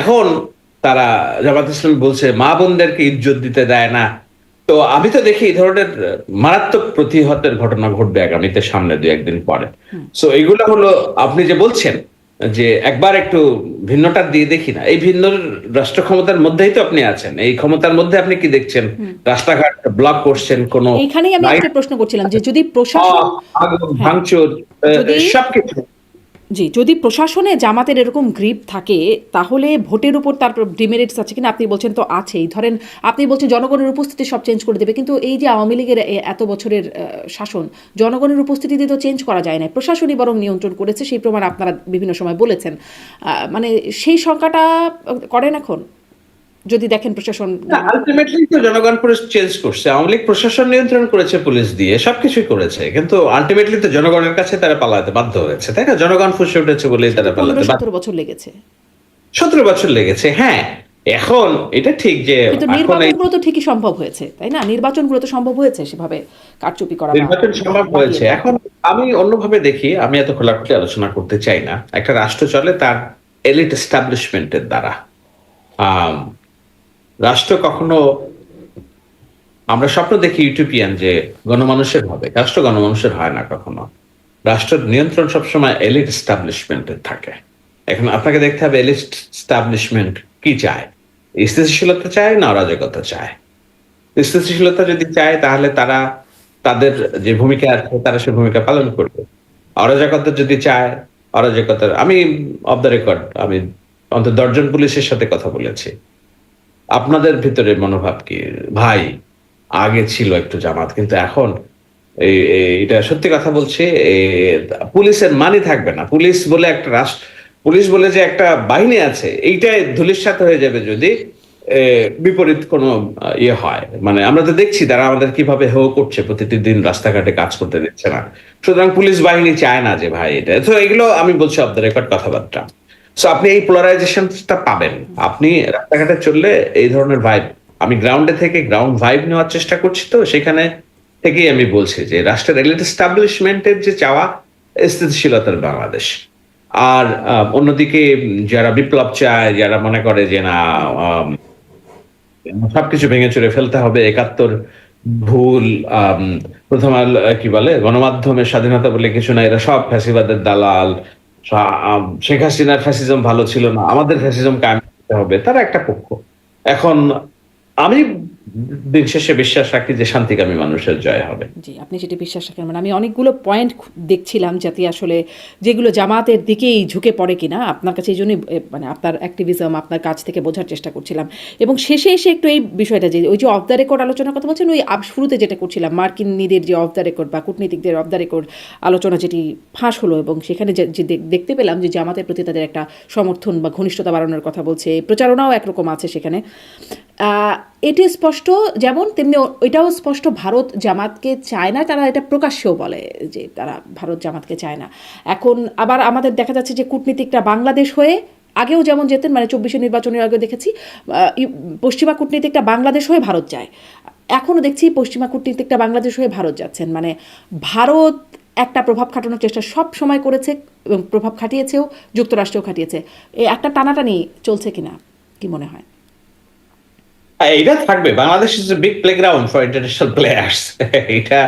এখন তারা জামাত ইসলাম বলছে মা বোনদেরকে ইজ্জত দিতে দেয় না। তো আমি তো দেখি এই ধরনের মারাত্মক প্রতিহতের ঘটনা ঘটবে আগামীতে, সামনে 2-1 দিন পরে। সো এইগুলো হলো আপনি যে বলছেন যে একবার একটু ভিন্নটা দিয়ে দেখি না, এই ভিন্ন রাষ্ট্র ক্ষমতার মধ্যেই তো আপনি আছেন। এই ক্ষমতার মধ্যে আপনি কি দেখছেন? রাস্তাঘাট ব্লক করছেন, কোন এইখানেই আমি একটা প্রশ্ন করছিলাম যে যদি প্রশাসন, আগুন হ্যাঁ, ভাঙচুর যদি সবকিছু। জি, যদি প্রশাসনে জামাতের এরকম গ্রিপ থাকে, তাহলে ভোটের উপর তার ডিমেরিটস আছে কিনা? আপনি বলছেন তো আছেই। ধরেন আপনি বলছেন জনগণের উপস্থিতি সব চেঞ্জ করে দেবে, কিন্তু এই যে আওয়ামী লীগের এত বছরের শাসন, জনগণের উপস্থিতিতে তো চেঞ্জ করা যায় না, প্রশাসনই বরং নিয়ন্ত্রণ করেছে, সেই প্রমাণ আপনারা বিভিন্ন সময় বলেছেন। মানে সেই সংখ্যাটা করেন এখন যদি দেখেন প্রশাসন। আলটিমেটলি তো জনগণ পুলিশ চেঞ্জ করছে, আওয়ামী লীগ প্রশাসন নিয়ন্ত্রণ করেছে পুলিশ দিয়ে, সবকিছুই করেছে, কিন্তু আলটিমেটলি তো জনগণের কাছে তারা পালাতে বাধ্য হয়েছে, তাই না? জনগণ ফুসে উঠেছে বলেই তারা পালাতে 15-17 বছর লেগেছে। 17 বছর লেগেছে, হ্যাঁ। এখন এটা ঠিক যে কিন্তু এখন এই নির্বাচনগুলো তো ঠিকই সম্ভব হয়েছে, তাই না? নির্বাচনগুলো তো সম্ভব হয়েছে সেভাবে কারচুপি করা বা নির্বাচন সম্ভব বাড়িয়ে হয়েছে। দেওয়া। এখন আমি অন্যভাবে দেখি, আমি এত খোলাখুলি আলোচনা করতে চাই না। একটা রাষ্ট্র চলে তার এলিট এস্টাবলিশমেন্টের দ্বারা। আম, রাষ্ট্র কখনো, আমরা স্বপ্ন দেখি ইউটোপিয়ান যে গণমানুষের হবে, রাষ্ট্র গণমানুষের হয় না কখনো। রাষ্ট্রের নিয়ন্ত্রণ সবসময় এলিট এস্টাবলিশমেন্টের থাকে। এখন আপনাকে দেখতে হবে এলিট এস্টাবলিশমেন্ট কি চায়, স্থিতিশীলতা চায় না অরাজকতা চায়? স্থিতিশীলতা যদি চায় তাহলে তারা তাদের যে ভূমিকা আছে তারা সে ভূমিকা পালন করবে। অরাজকতা যদি চায়, অরাজকতার, আমি অফ দ্য রেকর্ড আমি অন্তত 10 জন পুলিশের সাথে কথা বলেছি। আপনাদের ভিতরে মনোভাব কি ভাই? আগে ছিল একটু জামাত, কিন্তু এখন এটা সত্যি কথা বলছি, পুলিশের মানি থাকবে না। পুলিশ বলে একটা রাষ্ট্র, পুলিশ বলে যে একটা বাহিনী আছে, এইটাই ধূলিসাৎ হয়ে যাবে যদি বিপরীত কোনো ইয়ে হয়, মানে আমরা তো দেখছি তারা আমাদের কিভাবে হেয় করছে, প্রতিটি দিন রাস্তাঘাটে কাজ করতে দিচ্ছে না। সুতরাং পুলিশ বাহিনী চায় না যে ভাই এটা, তো এগুলো আমি বলছি অফ দ্য রেকর্ড কথাবার্তা। সো আপনি এই পোলারাইজেশনটা পাবেন আপনি রাস্তাঘাটে চললে, এই ধরনের ভাইব। আমি গ্রাউন্ডে থেকে গ্রাউন্ড ভাইব নেওয়ার চেষ্টা করছি, তো সেখানে থেকেই আমি বলছি যে রাষ্ট্রের এস্টাবলিশমেন্টের যে চাওয়া স্থিতিশীলতার বাংলাদেশ। আর অন্যদিকে যারা বিপ্লব চায়, যারা মনে করে যে না সবকিছু ভেঙে চুরে ফেলতে হবে, ৭১ ভুল, আম প্রথম আলো কি বলে গণমাধ্যমের স্বাধীনতা বলে কিছু নাই, এরা সব ফ্যাসিবাদের দালাল। শেখ হাসিনার ফ্যাসিজম ভালো ছিল না, আমাদের ফ্যাসিজম কায়েম করতে হবে, তারা একটা পক্ষ। এখন আমি দিন শেষে বিশ্বাস রাখি যে শান্তিকামী মানুষের জয় হবে। জি, আপনি যেটি বিশ্বাস রাখেন, মানে আমি অনেকগুলো পয়েন্ট দেখছিলাম যাতে আসলে যেগুলো জামাতের দিকেই ঝুঁকে পড়ে কিনা, আপনার কাছে এই জন্যই মানে আপনার অ্যাক্টিভিজম আপনার কাছ থেকে বোঝার চেষ্টা করছিলাম। এবং শেষে এসে একটু এই বিষয়টা যে ওই যে অফ দ্য রেকর্ড আলোচনার কথা বলছেন, ওই শুরুতে যেটা করছিলাম মার্কিনীদের যে অফ দ্য রেকর্ড বা কূটনীতিকদের অফ দ্য রেকর্ড আলোচনা যেটি ফাঁস হলো, এবং সেখানে যে দেখতে পেলাম যে জামাতের প্রতি তাদের একটা সমর্থন বা ঘনিষ্ঠতা বাড়ানোর কথা বলছে, প্রচারণাও একরকম আছে সেখানে। এটি স্পষ্ট, যেমন তেমনি এটাও স্পষ্ট ভারত জামাতকে চায় না, তারা এটা প্রকাশ্যেও বলে যে তারা ভারত জামাতকে চায় না। এখন আবার আমাদের দেখা যাচ্ছে যে কূটনীতিকরা বাংলাদেশ হয়ে আগেও যেমন যেতেন, মানে ২৪ নির্বাচনের আগে দেখেছি পশ্চিমা কূটনীতিকরা বাংলাদেশ হয়ে ভারত যায়, এখনও দেখছি পশ্চিমা কূটনীতিকরা বাংলাদেশ হয়ে ভারত যাচ্ছেন। মানে ভারত একটা প্রভাব খাটানোর চেষ্টা সব সময় করেছে এবং প্রভাব খাটিয়েছেও, যুক্তরাষ্ট্রেও খাটিয়েছে। একটা টানাটানি চলছে কিনা, কি মনে হয়? এটা থাকবে। Bangladesh is a big playground for international players. এটা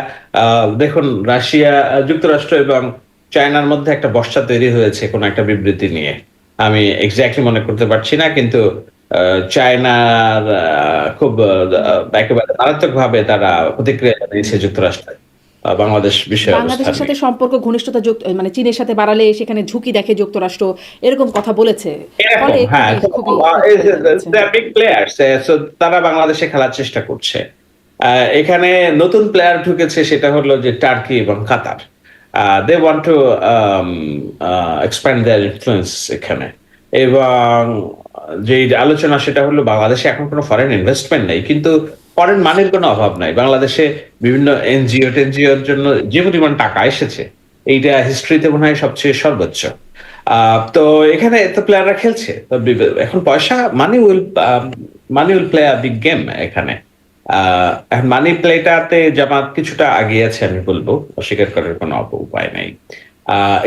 দেখুন, রাশিয়া, যুক্তরাষ্ট্র এবং চায়নার মধ্যে একটা বর্ষা তৈরি হয়েছে কোন একটা বিবৃতি নিয়ে। আমি এক্সাক্টলি মনে করতে পারছি না, কিন্তু চায়নার খুব একেবারে মারাত্মকভাবে তারা প্রতিক্রিয়া জানিয়েছে যুক্তরাষ্ট্রের বাংলাদেশ বিষয়ে অবস্থান বাংলাদেশের সাথে নিয়ে। সম্পর্ক ঘনিষ্ঠতা মানে চীনের সাথে বাড়ালে সেখানে ঝুঁকি দেখে যুক্তরাষ্ট্র, এরকম কথা বলেছে। ফলে এরকম, হ্যাঁ, খুবই খুবই যাচ্ছে। বিগ প্লেয়ার্স, তারা বাংলাদেশে খেলার চেষ্টা করছে। এখানে নতুন প্লেয়ার ঢুকেছে, সেটা হলো যে টার্কি এবং Qatar. They want to expand their influence এখানে। এবং যে আলোচনা সেটা হলো বাংলাদেশে এখন কোনো ফরেন ইনভেস্টমেন্ট নেই, কিন্তু ফরেন মানির কোনো অভাব নাই বাংলাদেশে। বিভিন্ন টেনজিওর জন্য যে পরিমাণ টাকা এসেছে, এইটা হিস্ট্রিতে মনে হয় সবচেয়ে সর্বোচ্চ। তো এখানে তো প্লেয়াররা খেলছে, তো এখন পয়সা, money will play a big game এখানে। এখন মানি প্লেটাতে জামাত কিছুটা আগিয়েছে আমি বলবো, অস্বীকার করার কোনো উপায় নাই।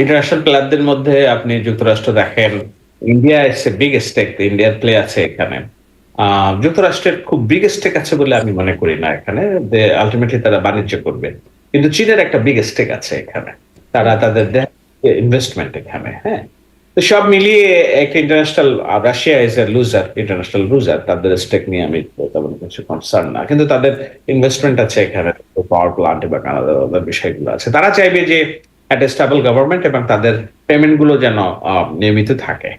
ইন্টারন্যাশনাল প্লেয়ারদের মধ্যে আপনি যুক্তরাষ্ট্র দেখেন, India is a big stake, ইন্ডিয়ার প্লে আছে এখানে। যুক্তরাষ্ট্রের খুব বিগ স্টেক আছে বলে আমি মনে করি না এখানে, আলটিমেটলি তারা বাণিজ্য করবে। কিন্তু চীনের একটা বিগ স্টেক আছে এখানে, তারা তাদের ইনভেস্টমেন্ট এখানে, হ্যাঁ। তো সব মিলিয়ে একটা international, Russia is a loser, international loser, তাদের স্টেক নিয়ে আমি তেমন কিছু কনসার্ন না, কিন্তু তাদের ইনভেস্টমেন্ট আছে এখানে, পাওয়ার প্লান্ট বা কানাডা বিষয়গুলো আছে। তারা চাইবে যে একটা স্টেবল গভর্নমেন্ট এবং তাদের পেমেন্ট গুলো যেন নিয়মিত থাকে।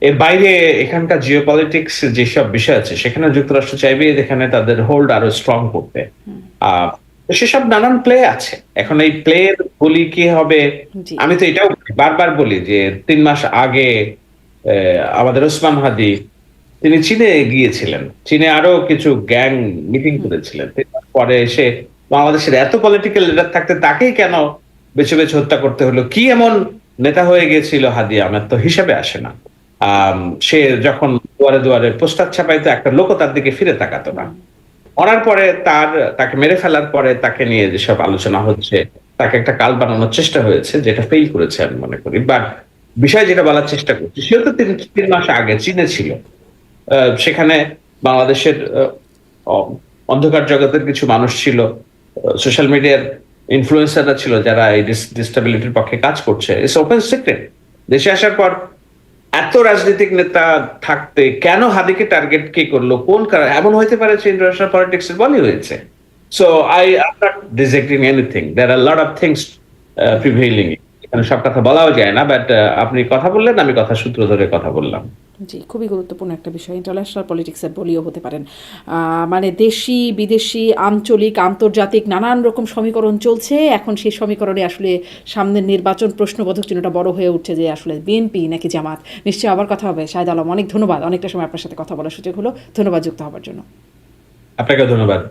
এর বাইরে এখানকার জিওপলিটিক্স যেসব বিষয় আছে, সেখানে যুক্তরাষ্ট্র চাইবে এখানে তাদের হোল্ড আরো স্ট্রং করতে। আহ সেসব নানান প্লে আছে। এখন এই প্লে এর বলি কি হবে, জি। আমি তো এটাও বারবার বলি যে ৩ মাস আগে আমাদের ওসমান হাদি তিনি চীনে গিয়েছিলেন, চীনে আরো কিছু গ্যাং মিটিং করেছিলেন। ৩ মাস পরে এসে বাংলাদেশের এত পলিটিক্যাল লিডার থাকতে তাকেই কেন বেছে বেছে হত্যা করতে হলো? কি এমন নেতা হয়ে গিয়েছিল হাদি, আমার তো হিসাবে আসে না। সে যখন দুয়ারে দুয়ারে পোস্টার ছাপাইতো, একটা লোকও তার দিকে ফিরে তাকাতো না। মরার পরে তাকে মেরে ফেলার পরে তাকে নিয়ে যেসব আলোচনা হচ্ছে, তাকে একটা কাল বানানোর চেষ্টা হয়েছে, যেটা ফেল করেছে আমি মনে করি। বাট বিষয় যেটা বলার চেষ্টা করছি, সেও তো ৩ মাস আগে চীনে ছিল। সেখানে বাংলাদেশের অন্ধকার জগতের কিছু মানুষ ছিল, সোশ্যাল মিডিয়ার ইনফ্লুয়েন্সাররা ছিল, যারা এই ডিস্টেবিলিটির পক্ষে কাজ করছে। It's open secret. দেশে আসার পর এত রাজনৈতিক নেতা থাকতে কেন হাদিকে টার্গেট কে করলো, কোন কারণ? এমন হইতে পারে যে ইন্টারন্যাশনাল পলিটিক্স এর বলই হয়েছে। So I am not disagreeing anything, there are lot of things prevailing. এখানে সব কথা বলাও যায় না, বাট আপনি কথা বললেন, আমি কথা সূত্র ধরে কথা বললাম। জি, খুবই গুরুত্বপূর্ণ একটা বিষয়। ইন্টারন্যাশনাল পলিটিক্সের বলিও হতে পারেন। মানে দেশি, বিদেশি, আঞ্চলিক, আন্তর্জাতিক নানান রকম সমীকরণ চলছে। এখন সেই সমীকরণে আসলে সামনের নির্বাচন প্রশ্নবোধক চিহ্নটা বড় হয়ে উঠছে যে আসলে বিএনপি নাকি জামাত। নিশ্চয়ই আবার কথা হবে। শাহেদ আলম, অনেক ধন্যবাদ। অনেকটা সময় আপনার সাথে কথা বলার সুযোগ হলো। ধন্যবাদ যুক্ত হবার জন্য। আপনাকে ধন্যবাদ।